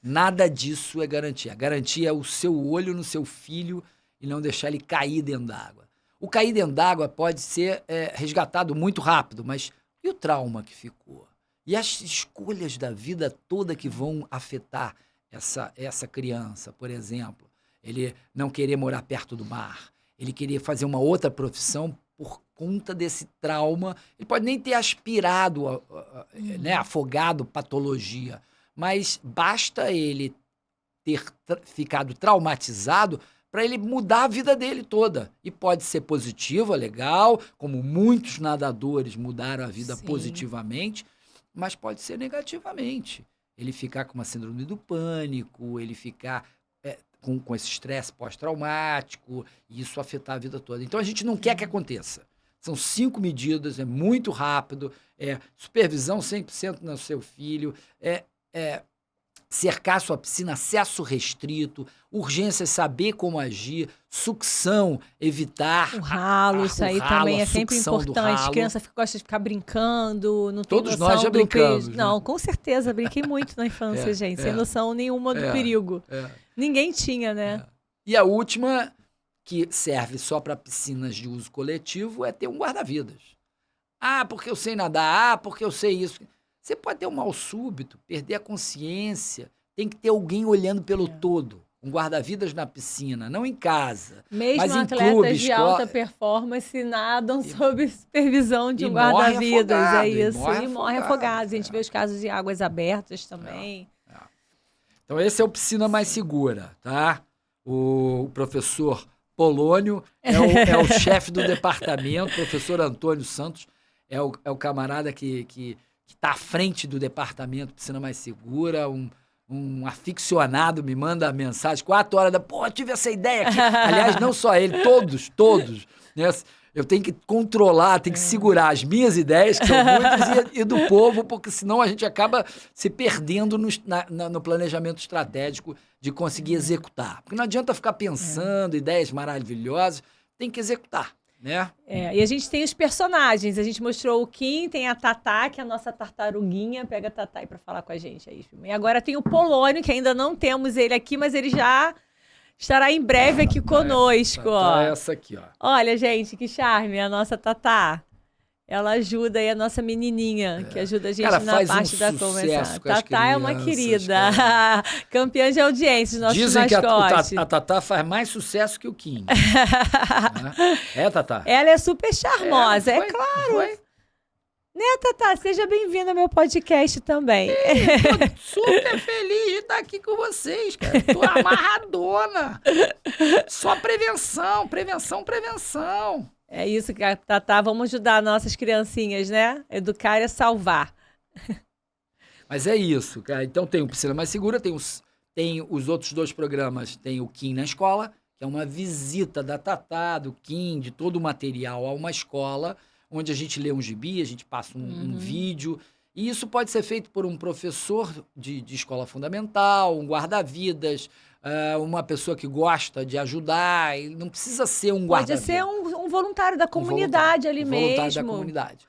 Nada disso é garantia. A garantia é o seu olho no seu filho e não deixar ele cair dentro d'água. O cair dentro d'água pode ser resgatado muito rápido, mas e o trauma que ficou? E as escolhas da vida toda que vão afetar essa criança, por exemplo? Ele não querer morar perto do mar, ele querer fazer uma outra profissão por conta desse trauma. Ele pode nem ter aspirado, afogado patologia, mas basta ele ter ficado traumatizado para ele mudar a vida dele toda. E pode ser positiva, legal, como muitos nadadores mudaram a vida positivamente, mas pode ser negativamente. Ele ficar com uma síndrome do pânico, ele ficar com esse estresse pós-traumático, e isso afetar a vida toda. Então, a gente não quer que aconteça. São 5 medidas, é muito rápido, supervisão 100% no seu filho, cercar sua piscina, acesso restrito, urgência, saber como agir, sucção, evitar... O ralo, isso aí também é sempre importante. Criança gosta de ficar brincando, não tem Todos nós já brincamos. Não, com certeza, brinquei muito na infância, gente, sem noção nenhuma do perigo. Ninguém tinha, né? E a última, que serve só para piscinas de uso coletivo, é ter um guarda-vidas. Ah, porque eu sei nadar, porque eu sei isso... Você pode ter um mal súbito, perder a consciência. Tem que ter alguém olhando pelo todo. Um guarda-vidas na piscina, não em casa. Mesmo mas em atletas clube, de alta performance nadam sob supervisão de um guarda-vidas. É isso. E morre afogado. A gente vê os casos de águas abertas também. Então, esse é o Piscina Mais Segura, tá? O professor Polônio é o chefe do departamento. O professor Antônio Santos é o camarada que está à frente do departamento Piscina Mais Segura, um aficionado me manda mensagem, 4 horas pô, eu tive essa ideia aqui. Aliás, não só ele, todos. Né? Eu tenho que controlar, tenho que segurar as minhas ideias, que são muitas, e do povo, porque senão a gente acaba se perdendo no planejamento estratégico de conseguir executar. Porque não adianta ficar pensando ideias maravilhosas, tem que executar. Né? E a gente tem os personagens. A gente mostrou o Kim, tem a Tatá, que é a nossa tartaruguinha. Pega a Tatá aí pra falar com a gente aí. E agora tem o Polônio, que ainda não temos ele aqui, mas ele já estará em breve aqui conosco. Tatá é essa aqui, ó. Olha, gente, que charme, a nossa Tatá. Ela ajuda aí a nossa menininha, que ajuda a gente na parte da conversa. Tatá é uma querida. Campeã de audiência, nossos Dizem mascotes. Que a Tatá faz mais sucesso que o Kim. Tatá? Ela é super charmosa, claro. Foi. Né, Tatá? Seja bem-vinda ao meu podcast também. Tô super feliz de estar aqui com vocês, cara. Tô amarradona. Só prevenção. É isso, Tatá. Vamos ajudar nossas criancinhas, né? Educar é salvar. Mas é isso, cara. Então tem o Piscina Mais Segura, tem os outros 2 programas. Tem o Kim na Escola, que é uma visita da Tatá, do Kim, de todo o material a uma escola, onde a gente lê um gibi, a gente passa um vídeo. E isso pode ser feito por um professor de escola fundamental, um guarda-vidas, uma pessoa que gosta de ajudar. Não precisa ser um guarda-vidas. Pode ser um voluntário da comunidade ali mesmo. Voluntário da comunidade.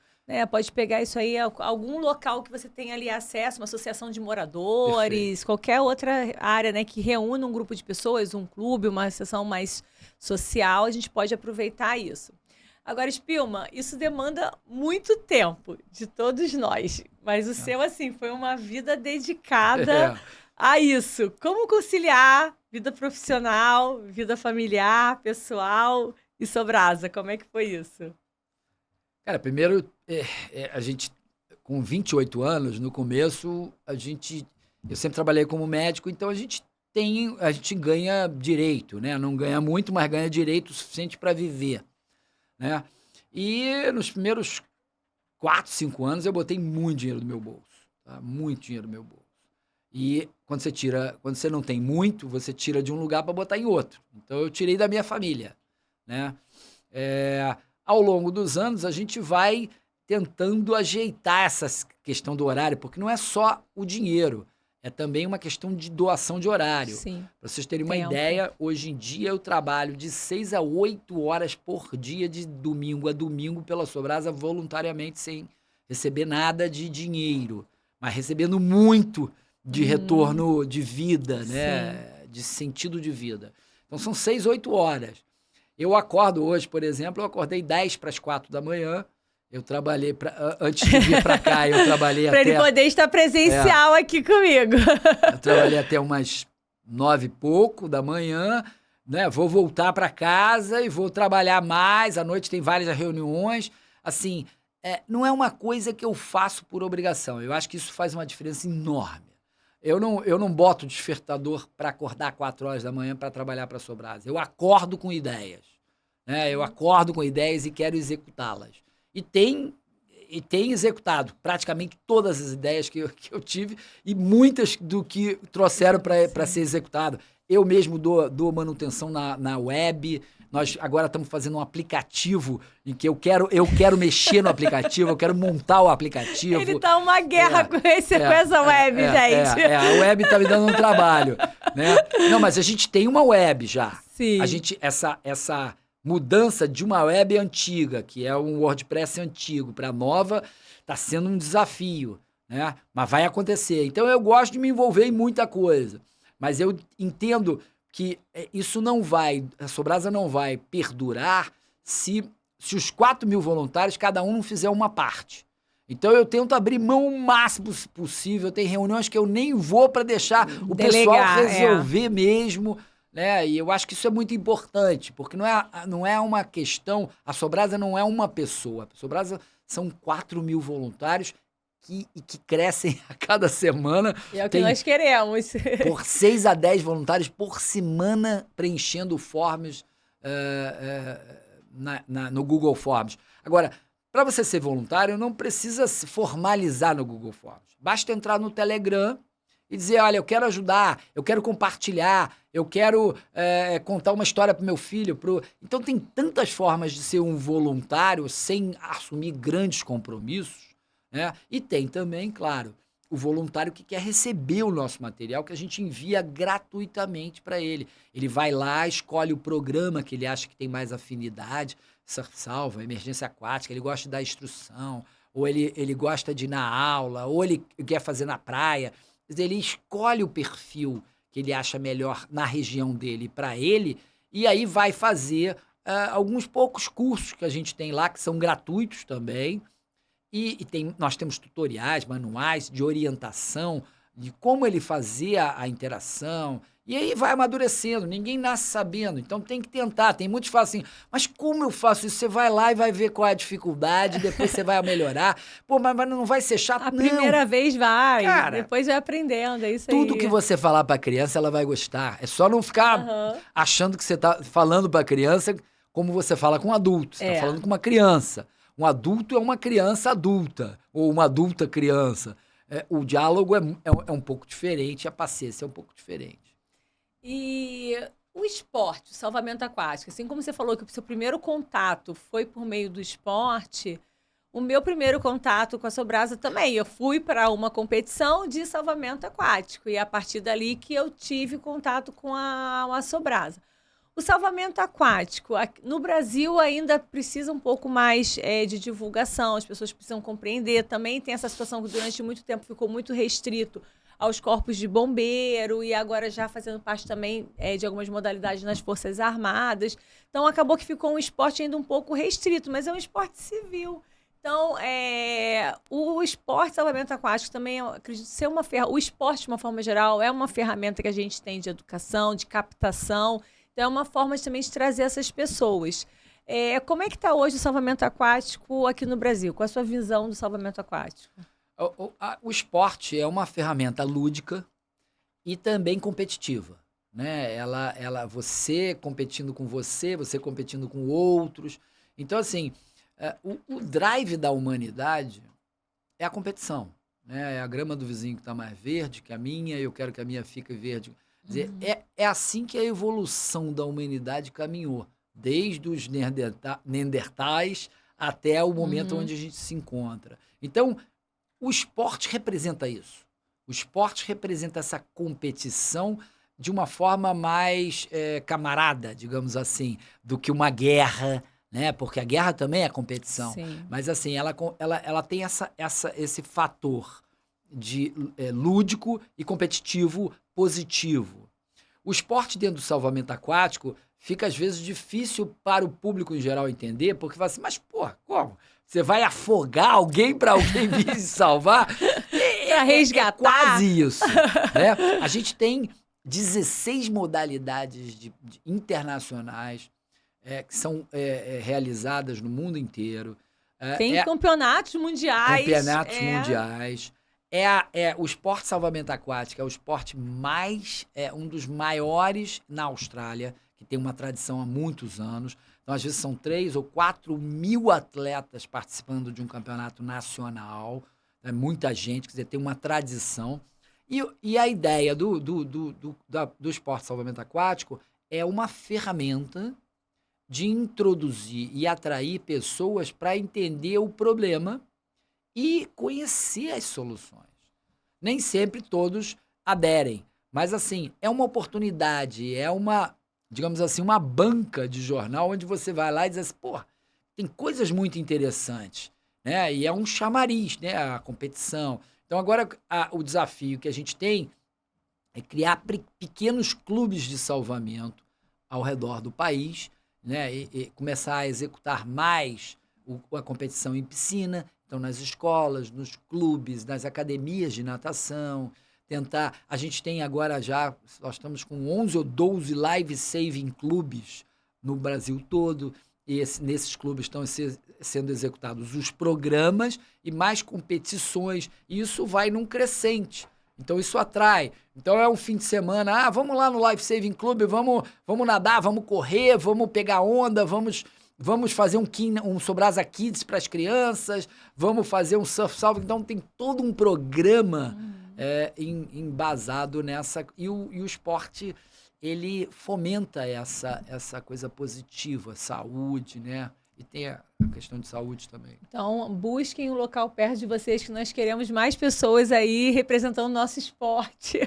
Pode pegar isso aí, algum local que você tenha ali acesso, uma associação de moradores, perfeito, qualquer outra área, né, que reúna um grupo de pessoas, um clube, uma associação mais social, a gente pode aproveitar isso. Agora, Spilman, isso demanda muito tempo de todos nós, mas o seu, assim, foi uma vida dedicada a isso. Como conciliar vida profissional, vida familiar, pessoal? e Sobrasa? Como é que foi isso? Cara, primeiro, a gente, com 28 anos, no começo, eu sempre trabalhei como médico, então a gente ganha direito, né? Não ganha muito, mas ganha direito o suficiente para viver, né? E nos primeiros 4, 5 anos eu botei muito dinheiro no meu bolso, tá? Muito dinheiro no meu bolso. E quando você não tem muito, você tira de um lugar para botar em outro. Então eu tirei da minha família, né? Ao longo dos anos, a gente vai tentando ajeitar essa questão do horário, porque não é só o dinheiro, é também uma questão de doação de horário. Sim. Para vocês terem uma ideia, hoje em dia eu trabalho de 6 a 8 horas por dia, de domingo a domingo, pela Sobrasa, voluntariamente, sem receber nada de dinheiro, mas recebendo muito de retorno de vida, né? De sentido de vida. Então são 6, 8 horas. Eu acordo hoje, por exemplo, eu acordei 10 para as 4 da manhã. Eu trabalhei, antes de vir para cá, eu trabalhei até... Para ele poder estar presencial aqui comigo. Eu trabalhei até umas 9 e pouco da manhã, né? Vou voltar para casa e vou trabalhar mais. À noite tem várias reuniões. Assim, não é uma coisa que eu faço por obrigação. Eu acho que isso faz uma diferença enorme. Eu não boto despertador para acordar 4 horas da manhã para trabalhar para a Sobrasa. Eu acordo com ideias, né? Eu acordo com ideias e quero executá-las. E tem executado praticamente todas as ideias que eu tive e muitas do que trouxeram para ser executado. Eu mesmo dou manutenção na web. Nós agora estamos fazendo um aplicativo em que eu quero mexer no aplicativo, eu quero montar o aplicativo. Ele tá uma guerra com essa web, gente. A web tá me dando um trabalho, né? Não, mas a gente tem uma web já. Sim. Essa mudança de uma web antiga, que é um WordPress antigo, para nova, tá sendo um desafio, né? Mas vai acontecer. Então eu gosto de me envolver em muita coisa, mas eu entendo que a Sobrasa não vai perdurar se os 4 mil voluntários, cada um não fizer uma parte. Então eu tento abrir mão o máximo possível. Tem reuniões que eu nem vou para deixar o pessoal resolver mesmo, né? E eu acho que isso é muito importante, porque não é uma questão... A Sobrasa não é uma pessoa. A Sobrasa são 4 mil voluntários que crescem a cada semana. E é o que nós queremos. Por 6 a 10 voluntários por semana preenchendo forms no Google Forms. Agora, para você ser voluntário, não precisa se formalizar no Google Forms. Basta entrar no Telegram e dizer, olha, eu quero ajudar, eu quero compartilhar, eu quero contar uma história para o meu filho. Então tem tantas formas de ser um voluntário sem assumir grandes compromissos, né? E tem também, claro, o voluntário que quer receber o nosso material, que a gente envia gratuitamente para ele. Ele vai lá, escolhe o programa que ele acha que tem mais afinidade, Surf Salva, Emergência Aquática, ele gosta de dar instrução, ou ele gosta de ir na aula, ou ele quer fazer na praia. Quer dizer, ele escolhe o perfil que ele acha melhor na região dele para ele, e aí vai fazer alguns poucos cursos que a gente tem lá, que são gratuitos também. Nós temos tutoriais, manuais de orientação, de como ele fazia a interação. E aí vai amadurecendo, ninguém nasce sabendo, então tem que tentar. Tem muitos que falam assim, mas como eu faço isso? Você vai lá e vai ver qual é a dificuldade, depois você vai melhorar. Pô, mas não vai ser chato, não. A primeira vez vai, cara, depois vai aprendendo, é isso aí. Tudo que você falar pra criança, ela vai gostar. É só não ficar achando que você tá falando pra criança como você fala com um adulto. Você tá falando com uma criança. Um adulto é uma criança adulta, ou uma adulta criança. O diálogo é um pouco diferente, a paciência é um pouco diferente. E o esporte, o salvamento aquático, assim como você falou que o seu primeiro contato foi por meio do esporte, o meu primeiro contato com a Sobrasa também. Eu fui para uma competição de salvamento aquático e a partir dali que eu tive contato com a Sobrasa. O salvamento aquático, no Brasil, ainda precisa um pouco mais de divulgação, as pessoas precisam compreender. Também tem essa situação que durante muito tempo ficou muito restrito aos corpos de bombeiro e agora já fazendo parte também de algumas modalidades nas Forças Armadas. Então, acabou que ficou um esporte ainda um pouco restrito, mas é um esporte civil. Então, o esporte salvamento aquático também, eu acredito ser uma ferramenta. O esporte, de uma forma geral, é uma ferramenta que a gente tem de educação, de captação. Então, é uma forma também de trazer essas pessoas. Como é que está hoje o salvamento aquático aqui no Brasil? Qual a sua visão do salvamento aquático? O esporte é uma ferramenta lúdica e também competitiva, né? Você competindo com você competindo com outros. Então, assim, o drive da humanidade é a competição, né? É a grama do vizinho que está mais verde que a minha, eu quero que a minha fique verde. Quer dizer, é assim que a evolução da humanidade caminhou, desde os neandertais até o momento onde a gente se encontra. Então, o esporte representa isso. O esporte representa essa competição de uma forma mais camarada, digamos assim, do que uma guerra, né? Porque a guerra também é competição. Sim. Mas, assim, ela tem esse fator de lúdico e competitivo positivo. O esporte dentro do salvamento aquático fica, às vezes, difícil para o público em geral entender, porque fala assim, mas, porra, como? Você vai afogar alguém para alguém vir se salvar? Para resgatar. É quase isso. Né? A gente tem 16 modalidades internacionais que são realizadas no mundo inteiro. Tem campeonatos mundiais. Campeonatos mundiais. O esporte salvamento aquático é o esporte um dos maiores na Austrália, que tem uma tradição há muitos anos. Então, às vezes, são 3 ou 4 mil atletas participando de um campeonato nacional. É muita gente, quer dizer, tem uma tradição. E a ideia do esporte salvamento aquático é uma ferramenta de introduzir e atrair pessoas para entender o problema e conhecer as soluções. Nem sempre todos aderem, mas, assim, é uma oportunidade, digamos assim, uma banca de jornal onde você vai lá e diz assim, pô, tem coisas muito interessantes, né? E é um chamariz, né? A competição. Então, agora, o desafio que a gente tem é criar pequenos clubes de salvamento ao redor do país, né? E começar a executar mais a competição em piscina, então nas escolas, nos clubes, nas academias de natação, tentar... A gente tem agora nós estamos com 11 ou 12 life saving clubes no Brasil todo, e nesses clubes estão sendo executados os programas e mais competições, e isso vai num crescente. Então isso atrai. Então é um fim de semana, vamos lá no Life Saving Club, vamos nadar, vamos correr, vamos pegar onda, vamos fazer um Sobrasa Kids para as crianças, vamos fazer um surf salve. Então tem todo um programa embasado nessa... E o esporte, ele fomenta essa coisa positiva, saúde, né? E tem a questão de saúde também. Então, busquem um local perto de vocês, que nós queremos mais pessoas aí representando o nosso esporte.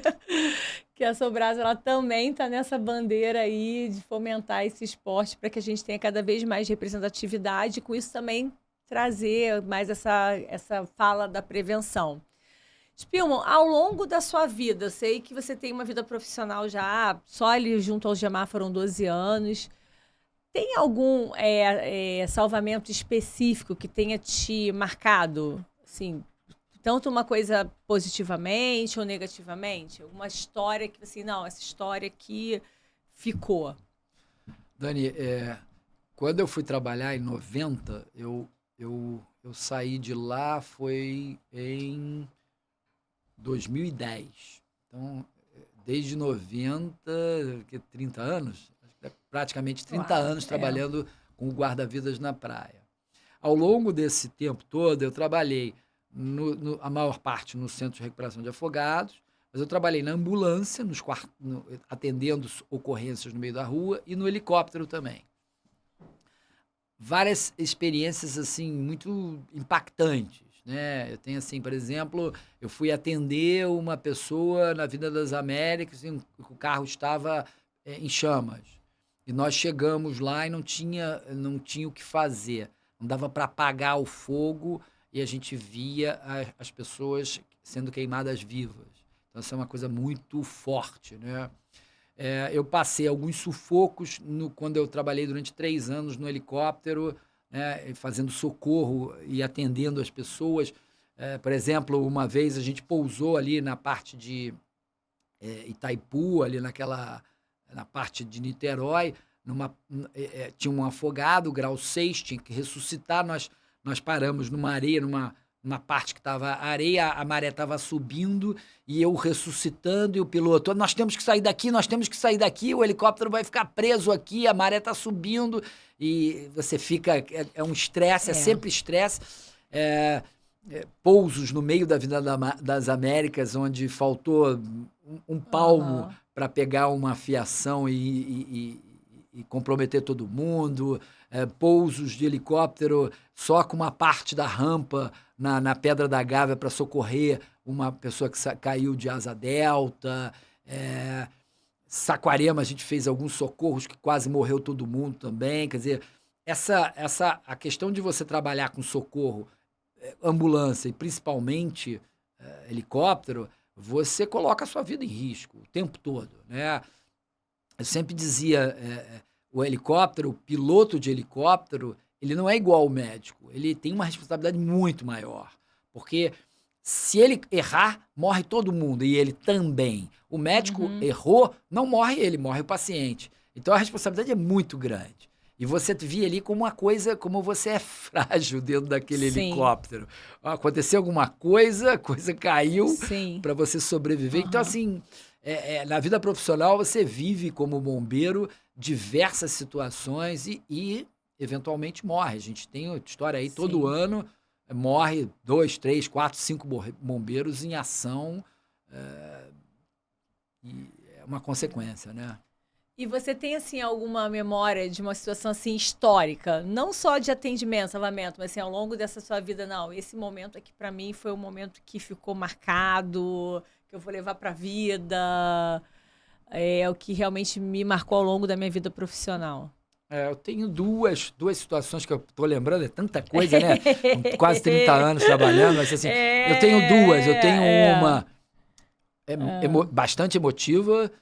Que a Sobrasa, ela também está nessa bandeira aí de fomentar esse esporte para que a gente tenha cada vez mais representatividade e, com isso, também trazer mais essa fala da prevenção. Spillman, ao longo da sua vida, eu sei que você tem uma vida profissional já, só ali junto ao GEMAR foram 12 anos. Tem algum salvamento específico que tenha te marcado? Assim, tanto uma coisa positivamente ou negativamente? Alguma história que, assim, não, essa história aqui ficou. Dani, quando eu fui trabalhar em 90, eu saí de lá, foi em 2010. Então, desde 90, 30 anos... praticamente 30 anos trabalhando com o guarda-vidas na praia. Ao longo desse tempo todo, eu trabalhei, a maior parte, no Centro de Recuperação de Afogados, mas eu trabalhei na ambulância, atendendo ocorrências no meio da rua, e no helicóptero também. Várias experiências, assim, muito impactantes, né? Eu tenho, assim, por exemplo, eu fui atender uma pessoa na Avenida das Américas, e o carro estava em chamas. E nós chegamos lá e não tinha o que fazer. Não dava para apagar o fogo e a gente via as pessoas sendo queimadas vivas. Então, isso é uma coisa muito forte, né? Eu passei alguns sufocos quando eu trabalhei durante 3 anos no helicóptero, né, fazendo socorro e atendendo as pessoas. Por exemplo, uma vez a gente pousou ali na parte de Itaipu, ali na parte de Niterói. tinha um afogado, grau 6, tinha que ressuscitar, nós paramos numa areia, numa parte que estava areia, a maré estava subindo, e eu ressuscitando, e o piloto, nós temos que sair daqui, o helicóptero vai ficar preso aqui, a maré está subindo, e você fica, é um estresse, é sempre estresse, pousos no meio da Avenida das Américas, onde faltou um palmo para pegar uma fiação e comprometer todo mundo, pousos de helicóptero só com uma parte da rampa na Pedra da Gávea para socorrer uma pessoa que caiu de asa delta. Saquarema, a gente fez alguns socorros que quase morreu todo mundo também. Quer dizer, a questão de você trabalhar com socorro, ambulância e principalmente helicóptero, você coloca a sua vida em risco o tempo todo, né? Eu sempre dizia, o helicóptero, o piloto de helicóptero, ele não é igual ao médico, ele tem uma responsabilidade muito maior, porque se ele errar, morre todo mundo, e ele também. O médico errou, não morre ele, morre o paciente. Então a responsabilidade é muito grande. E você via ali como uma coisa, como você é frágil dentro daquele helicóptero. Aconteceu alguma coisa, a coisa caiu para você sobreviver. Então, assim, na vida profissional, você vive como bombeiro diversas situações e eventualmente morre. A gente tem história aí, todo ano morre 2, 3, 4, 5 bombeiros em ação. E é uma consequência, né? E você tem, assim, alguma memória de uma situação, assim, histórica? Não só de atendimento, salvamento, mas, assim, ao longo dessa sua vida, não. Esse momento aqui, para mim, foi um momento que ficou marcado, que eu vou levar para a vida. É o que realmente me marcou ao longo da minha vida profissional. Eu tenho duas situações que eu tô lembrando, é tanta coisa, né? Com quase 30 anos trabalhando, mas, assim, eu tenho duas. Eu tenho uma bastante emotiva,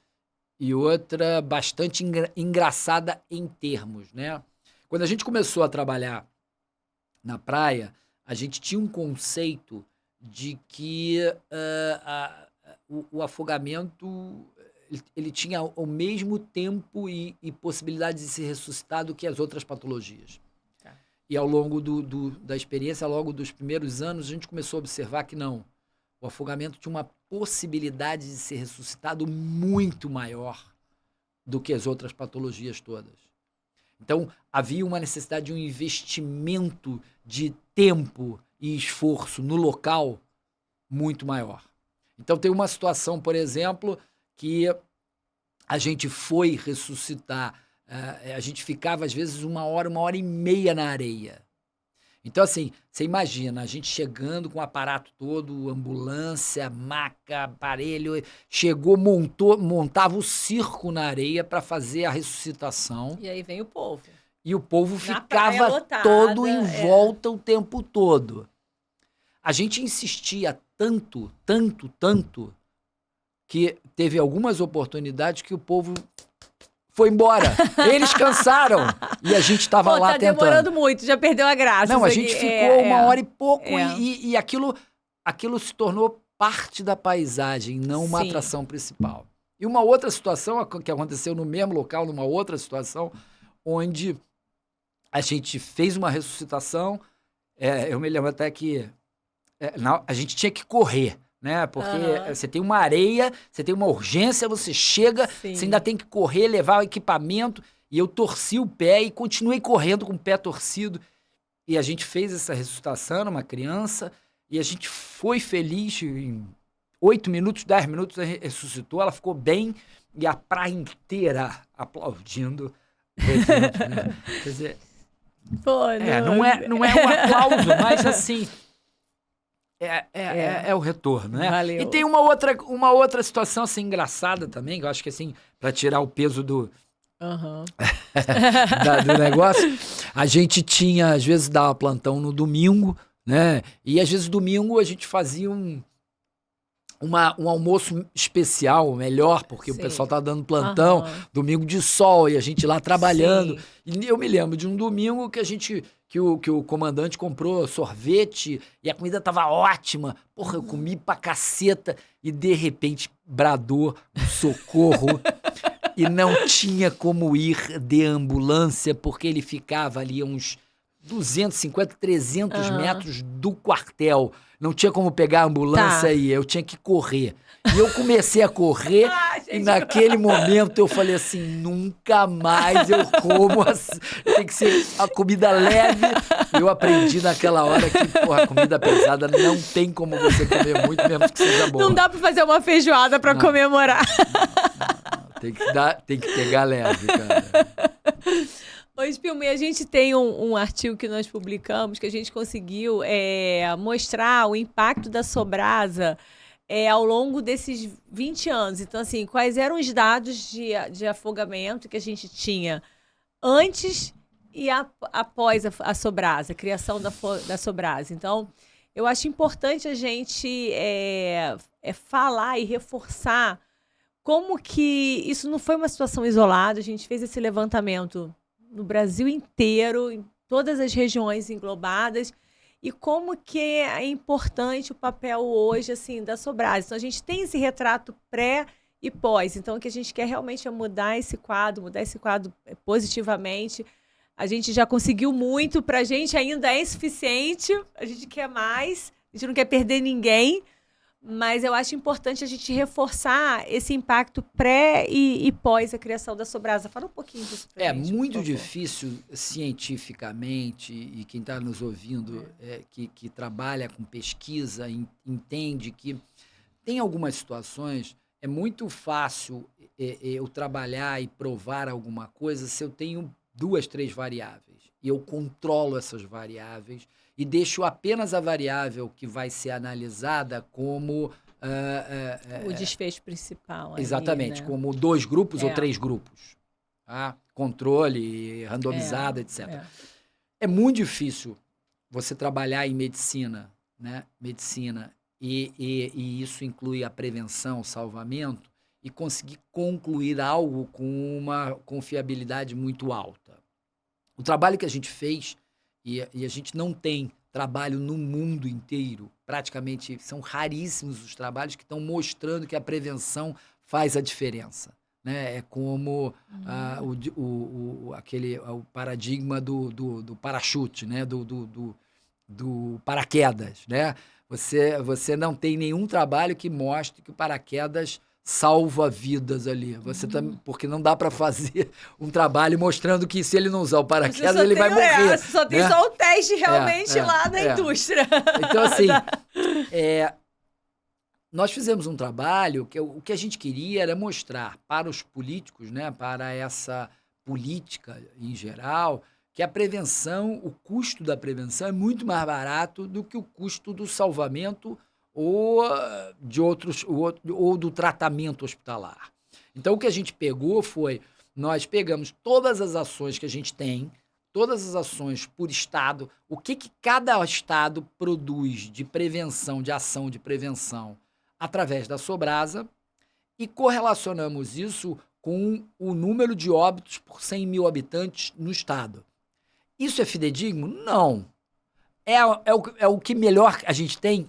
e outra bastante engraçada em termos, né? Quando a gente começou a trabalhar na praia, a gente tinha um conceito de que o afogamento ele tinha o mesmo tempo e possibilidade de ser ressuscitado que as outras patologias. E ao longo da experiência, ao longo dos primeiros anos, a gente começou a observar que não. O afogamento tinha uma possibilidade de ser ressuscitado muito maior do que as outras patologias todas. Então, havia uma necessidade de um investimento de tempo e esforço no local muito maior. Então, tem uma situação, por exemplo, que a gente foi ressuscitar, a gente ficava, às vezes, 1 hora e meia na areia. Então, assim, você imagina, a gente chegando com o aparato todo, ambulância, maca, aparelho, chegou, montava o circo na areia para fazer a ressuscitação. E aí vem o povo. E o povo ficava lotada, todo em volta o tempo todo. A gente insistia tanto, que teve algumas oportunidades que o povo foi embora. Eles cansaram. E a gente estava lá tentando. Tá demorando muito, já perdeu a graça. Não, a gente ficou 1 hora e pouco e aquilo se tornou parte da paisagem, não uma atração principal. E uma outra situação que aconteceu no mesmo local, numa outra situação, onde a gente fez uma ressuscitação, eu me lembro até que a gente tinha que correr, né? Porque você tem uma areia, você tem uma urgência, você chega, você ainda tem que correr, levar o equipamento. E eu torci o pé e continuei correndo com o pé torcido. E a gente fez essa ressuscitação numa criança e a gente foi feliz. Em 8 minutos, 10 minutos, ela ressuscitou, ela ficou bem e a praia inteira aplaudindo. 8 minutos, né? Quer dizer, não é um aplauso, mas assim... É o retorno, né? Valeu. E tem uma outra situação assim, engraçada também, que eu acho que assim, para tirar o peso do negócio, a gente tinha, às vezes, dava plantão no domingo, né? E às vezes domingo a gente fazia um almoço especial, melhor, porque o pessoal tava dando plantão, domingo de sol, e a gente lá trabalhando. E eu me lembro de um domingo que o comandante comprou sorvete e a comida tava ótima. Porra, eu comi pra caceta e de repente bradou um socorro. e não tinha como ir de ambulância, porque ele ficava ali a uns 250, 300 metros do quartel. Não tinha como pegar a ambulância e eu tinha que correr. E eu comecei a correr e naquele momento eu falei assim, nunca mais eu como assim. Tem que ser a comida leve. Eu aprendi naquela hora que, porra, comida pesada não tem como você comer muito, mesmo que seja boa. Não dá pra fazer uma feijoada pra comemorar. Não. Tem que pegar leve, cara. Ô, Spilman, a gente tem um artigo que nós publicamos que a gente conseguiu mostrar o impacto da Sobrasa ao longo desses 20 anos. Então, assim, quais eram os dados de afogamento que a gente tinha antes e após a Sobrasa, a criação da Sobrasa. Então, eu acho importante a gente falar e reforçar como que isso não foi uma situação isolada. A gente fez esse levantamento no Brasil inteiro, em todas as regiões englobadas, e como que é importante o papel hoje, assim, da Sobrasa. Então, a gente tem esse retrato pré e pós. Então, o que a gente quer realmente é mudar esse quadro positivamente. A gente já conseguiu muito, para a gente ainda é insuficiente, a gente quer mais, a gente não quer perder ninguém, mas eu acho importante a gente reforçar esse impacto pré e pós a criação da Sobrasa. Fala um pouquinho disso pra gente, muito difícil cientificamente, e quem está nos ouvindo que trabalha com pesquisa entende que tem algumas situações, é muito fácil eu trabalhar e provar alguma coisa se eu tenho 2, 3 variáveis. E eu controlo essas variáveis e deixo apenas a variável que vai ser analisada como... o desfecho principal. Exatamente, ali, né? como 2 grupos ou 3 grupos. Tá? Controle, randomizado, etc. É muito difícil você trabalhar em medicina, né? Medicina, e isso inclui a prevenção, o salvamento, e conseguir concluir algo com uma confiabilidade muito alta. O trabalho que a gente fez, e a gente não tem trabalho no mundo inteiro, praticamente são raríssimos os trabalhos que estão mostrando que a prevenção faz a diferença. Né? É como o paradigma do parachute, né? do paraquedas. Né? Você não tem nenhum trabalho que mostre que o paraquedas salva vidas ali. Porque não dá para fazer um trabalho mostrando que se ele não usar o paraquedas, ele vai morrer. Só tem só o teste realmente lá na indústria. Então, assim, nós fizemos um trabalho que o que a gente queria era mostrar para os políticos, né, para essa política em geral, que a prevenção, o custo da prevenção é muito mais barato do que o custo do salvamento ou do tratamento hospitalar. Então, o que a gente pegou foi, nós pegamos todas as ações que a gente tem, todas as ações por estado, o que cada estado produz de prevenção, de ação de prevenção, através da Sobrasa, e correlacionamos isso com o número de óbitos por 100 mil habitantes no estado. Isso é fidedigno? Não. É o que melhor a gente tem?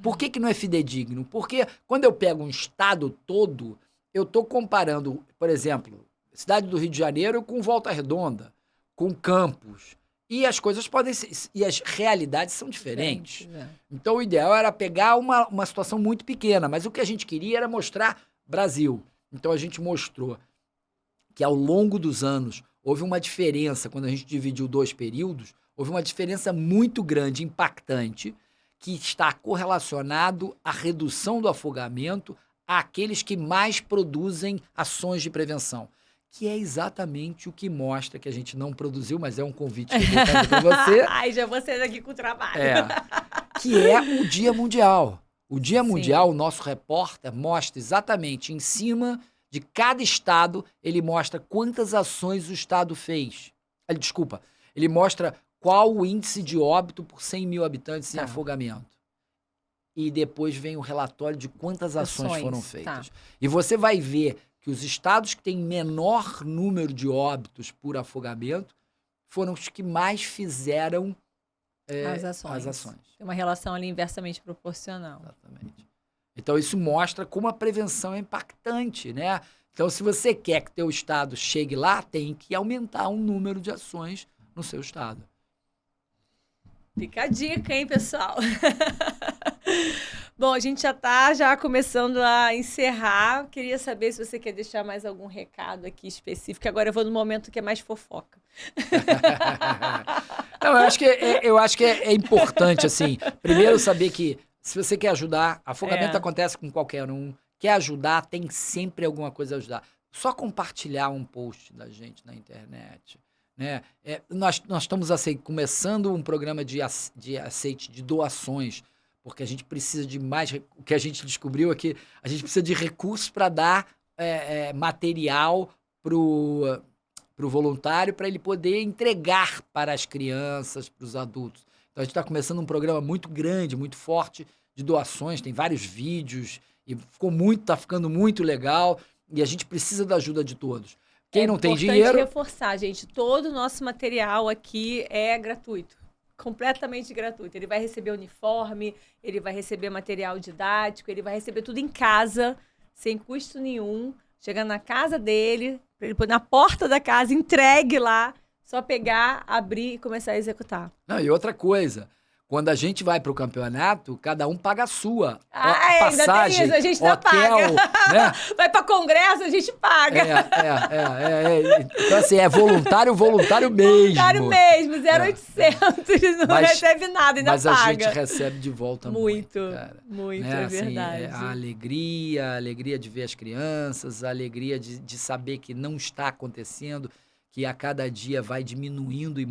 Por que não é fidedigno? Porque quando eu pego um estado todo, eu estou comparando, por exemplo, cidade do Rio de Janeiro com Volta Redonda, com Campos. E as coisas podem ser... E as realidades são diferentes. Então, o ideal era pegar uma situação muito pequena, mas o que a gente queria era mostrar Brasil. Então, a gente mostrou que, ao longo dos anos, houve uma diferença, quando a gente dividiu 2 períodos, houve uma diferença muito grande, impactante, que está correlacionado à redução do afogamento àqueles que mais produzem ações de prevenção. Que é exatamente o que mostra que a gente não produziu, mas é um convite que eu vou fazer para você. Ai, já vou sair daqui com o trabalho. Que é o Dia Mundial. O Dia Mundial, o nosso repórter mostra exatamente em cima de cada estado, ele mostra quantas ações o estado fez. Desculpa, ele mostra qual o índice de óbito por 100 mil habitantes em afogamento. E depois vem o relatório de quantas ações foram feitas. E você vai ver que os estados que têm menor número de óbitos por afogamento foram os que mais fizeram as ações. Tem uma relação ali inversamente proporcional. Exatamente. Então, isso mostra como a prevenção é impactante, né? Então, se você quer que teu estado chegue lá, tem que aumentar o número de ações no seu estado. Fica a dica, hein, pessoal? Bom, a gente já está começando a encerrar. Queria saber se você quer deixar mais algum recado aqui específico. Agora eu vou no momento que é mais fofoca. Não, eu acho que é importante, assim, primeiro saber que se você quer ajudar, afogamento acontece com qualquer um. Quer ajudar, tem sempre alguma coisa a ajudar. Só compartilhar um post da gente na internet, né? Nós estamos começando um programa de aceite de doações, porque a gente precisa de mais. O que a gente descobriu é que a gente precisa de recursos para dar material para o voluntário, para ele poder entregar para as crianças, para os adultos. Então a gente está começando um programa muito grande, muito forte de doações, tem vários vídeos, e tá ficando muito legal, e a gente precisa da ajuda de todos. Quem não tem dinheiro... É importante reforçar, gente, todo o nosso material aqui é gratuito. Completamente gratuito. Ele vai receber uniforme, ele vai receber material didático, ele vai receber tudo em casa, sem custo nenhum. Chega na casa dele, ele pôr na porta da casa, entregue lá, só pegar, abrir e começar a executar. Não, e outra coisa, quando a gente vai para o campeonato, cada um paga a sua ainda passagem, tem isso, a gente não hotel, paga. Né? Vai para congresso, a gente paga. Então, assim, é voluntário mesmo. Voluntário mesmo, 0,800, não recebe nada, ainda mas paga. Mas a gente recebe de volta muito, cara. Muito, né? é assim, verdade. A alegria de ver as crianças, a alegria de saber que não está acontecendo, que a cada dia vai diminuindo e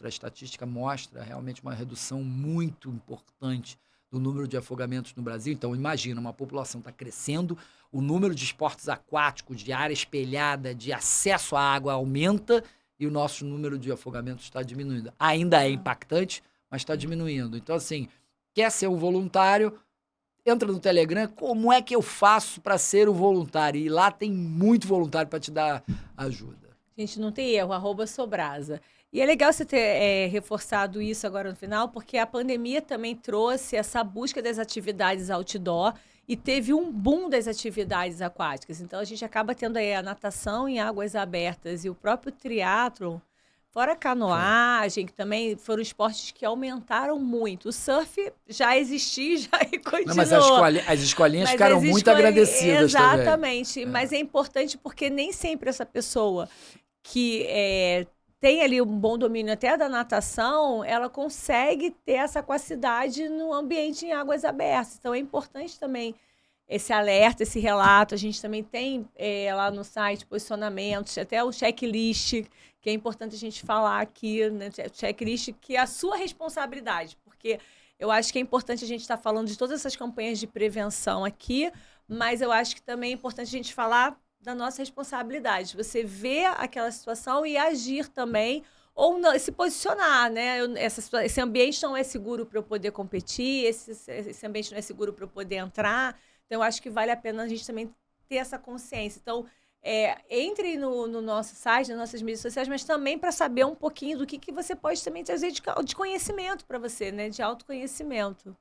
a estatística mostra realmente uma redução muito importante do número de afogamentos no Brasil. Então, imagina, uma população está crescendo, o número de esportes aquáticos, de área espelhada, de acesso à água aumenta e o nosso número de afogamentos está diminuindo. Ainda é impactante, mas está diminuindo. Então, assim, quer ser um voluntário, entra no Telegram, como é que eu faço para ser um voluntário? E lá tem muito voluntário para te dar ajuda. Gente, não tem erro, @Sobrasa. E é legal você ter reforçado isso agora no final, porque a pandemia também trouxe essa busca das atividades outdoor e teve um boom das atividades aquáticas. Então, a gente acaba tendo aí a natação em águas abertas e o próprio triatlon, fora a canoagem, que também foram esportes que aumentaram muito. O surf já existia, já continuou. Não, mas as escolinhas ficaram muito agradecidas também. Exatamente. Mas é importante porque nem sempre essa pessoa que tem ali um bom domínio até da natação, ela consegue ter essa capacidade no ambiente em águas abertas. Então, é importante também esse alerta, esse relato. A gente também tem lá no site posicionamentos, até o checklist, que é importante a gente falar aqui, né? Checklist, que é a sua responsabilidade, porque eu acho que é importante a gente estar falando de todas essas campanhas de prevenção aqui, mas eu acho que também é importante a gente falar da nossa responsabilidade. Você vê aquela situação e agir também, ou não, se posicionar, né? Esse ambiente não é seguro para eu poder competir, esse ambiente não é seguro para eu poder entrar. Então, eu acho que vale a pena a gente também ter essa consciência. Então, entre no nosso site, nas nossas mídias sociais, mas também para saber um pouquinho do que você pode também trazer de conhecimento para você, né? De autoconhecimento.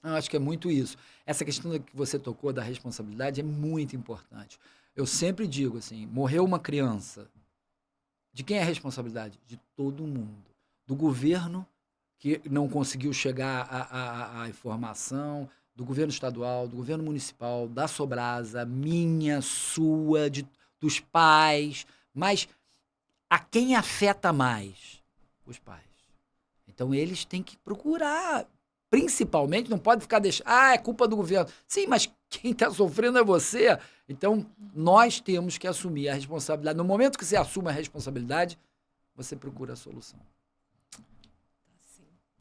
Eu acho que é muito isso. Essa questão que você tocou da responsabilidade é muito importante. Eu sempre digo assim, morreu uma criança, de quem é a responsabilidade? De todo mundo. Do governo, que não conseguiu chegar à informação, do governo estadual, do governo municipal, da Sobrasa, minha, sua, dos pais. Mas a quem afeta mais? Os pais. Então, eles têm que procurar. Principalmente, não pode ficar deixando... é culpa do governo. Sim, mas quem está sofrendo é você. Então, nós temos que assumir a responsabilidade. No momento que você assume a responsabilidade, você procura a solução.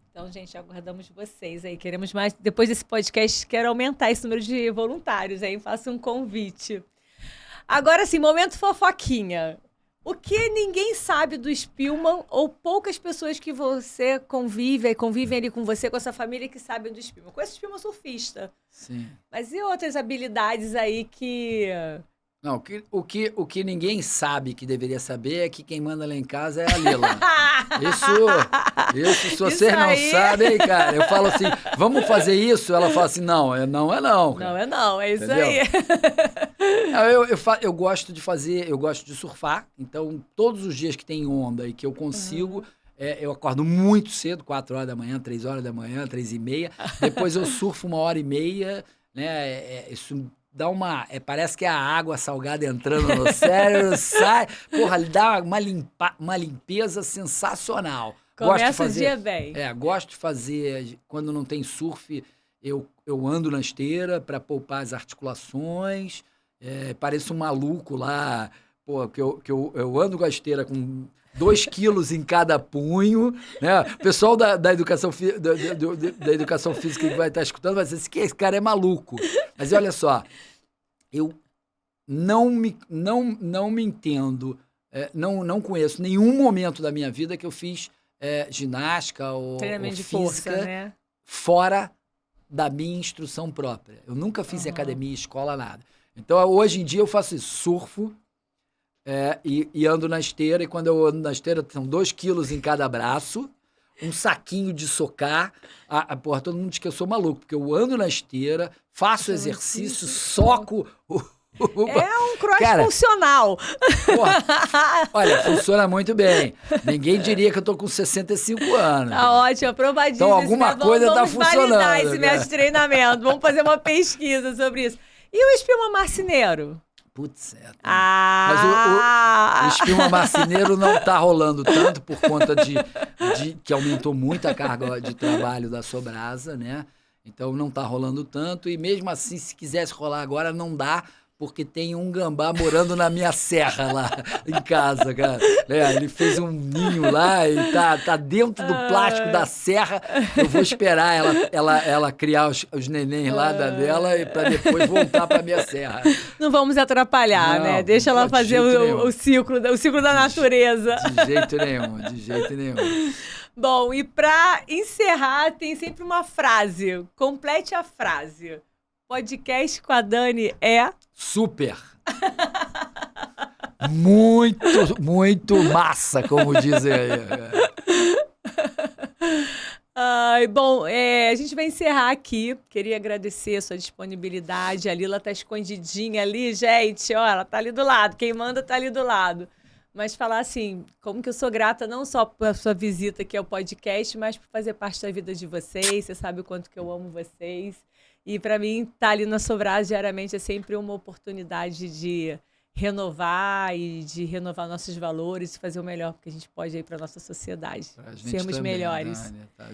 Então, gente, aguardamos vocês aí. Queremos mais. Depois desse podcast, quero aumentar esse número de voluntários aí. Faço um convite. Agora sim, momento fofoquinha. O que ninguém sabe do Spillman, ou poucas pessoas que você convivem ali com você, com a sua família, que sabem do Spillman? Com esse Spillman surfista. Sim. Mas e outras habilidades aí que... Não, o que ninguém sabe que deveria saber é que quem manda lá em casa é a Lila. Isso, se vocês não sabem, cara, eu falo assim, vamos fazer isso? Ela fala assim, não, não é não. Cara. Não é não, é isso. Entendeu? Aí. Eu gosto de fazer, eu gosto de surfar, então todos os dias que tem onda e que eu consigo, eu acordo muito cedo, 4 horas da manhã, 3 horas da manhã, 3h30, depois eu surfo 1h30, né? Isso dá parece que é a água salgada entrando no cérebro, sai, porra, dá uma limpeza sensacional. Começa o dia bem. Gosto de fazer, quando não tem surf, eu ando na esteira para poupar as articulações. Pareço um maluco lá, pô, que eu ando com a esteira com 2 quilos em cada punho, né? O pessoal da educação, da educação física que vai estar escutando vai dizer assim, que esse cara é maluco. Mas olha só, eu não me entendo, não conheço nenhum momento da minha vida que eu fiz ginástica ou treinamento de física força, né? fora da minha instrução própria. Eu nunca fiz academia, escola, nada. Então, hoje em dia, eu faço isso, surfo e ando na esteira. E quando eu ando na esteira, são 2 quilos em cada braço, um saquinho de socar. Porra, todo mundo diz que eu sou maluco, porque eu ando na esteira, faço exercício, soco... É um cross funcional. Porra, olha, funciona muito bem. Ninguém diria que eu tô com 65 anos. Tá ótimo, aprovadíssimo. Então alguma coisa tá funcionando. Vamos validar esse método de treinamento. Vamos fazer uma pesquisa sobre isso. E o espuma marceneiro? Putz, Mas o espuma marceneiro não tá rolando tanto por conta de que aumentou muito a carga de trabalho da Sobrasa, né? Então não tá rolando tanto. E mesmo assim, se quisesse rolar agora, não dá. Porque tem um gambá morando na minha serra lá em casa, cara. Ele fez um ninho lá e tá dentro do plástico da serra. Eu vou esperar ela criar os nenéns lá dela para depois voltar para minha serra. Não vamos atrapalhar, né? Deixa ela fazer o ciclo da natureza. De jeito nenhum. Bom, e para encerrar, tem sempre uma frase. Complete a frase. Podcast com a Dani é... Super! Muito massa, como dizem aí. Bom, a gente vai encerrar aqui. Queria agradecer a sua disponibilidade. A Lila tá escondidinha ali, gente. Ó, ela tá ali do lado. Quem manda tá ali do lado. Mas falar assim, como que eu sou grata não só pela sua visita aqui ao podcast, mas por fazer parte da vida de vocês. Você sabe o quanto que eu amo vocês. E para mim, estar ali na Sobrasa diariamente é sempre uma oportunidade de renovar e de renovar nossos valores e fazer o melhor que a gente pode aí para nossa sociedade. Sermos também, melhores. Dani, tá?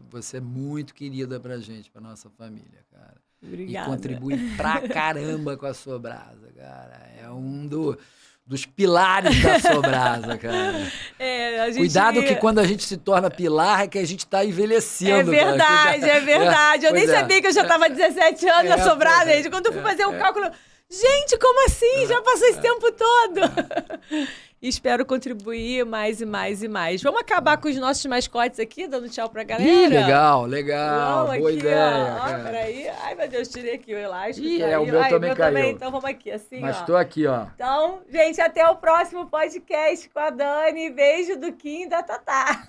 Você é muito querida pra gente, pra nossa família, cara. Obrigada. E contribui pra caramba com a Sobrasa, cara. É um dos pilares da Sobrasa, cara. Cuidado que quando a gente se torna pilar é que a gente tá envelhecendo. É verdade. Eu nem sabia que eu já tava 17 anos na Sobrasa, gente. Quando eu fui fazer o cálculo... Gente, como assim? Já passou esse tempo todo. E espero contribuir mais e mais e mais. Vamos acabar com os nossos mascotes aqui, dando tchau pra galera? Legal. Boa aqui, ideia. Ó, peraí. Ai, meu Deus, tirei aqui o elástico. O meu também caiu. Então vamos aqui, assim, Mas tô aqui, ó. Então, gente, até o próximo podcast com a Dani. Beijo do Kim e da Tatá.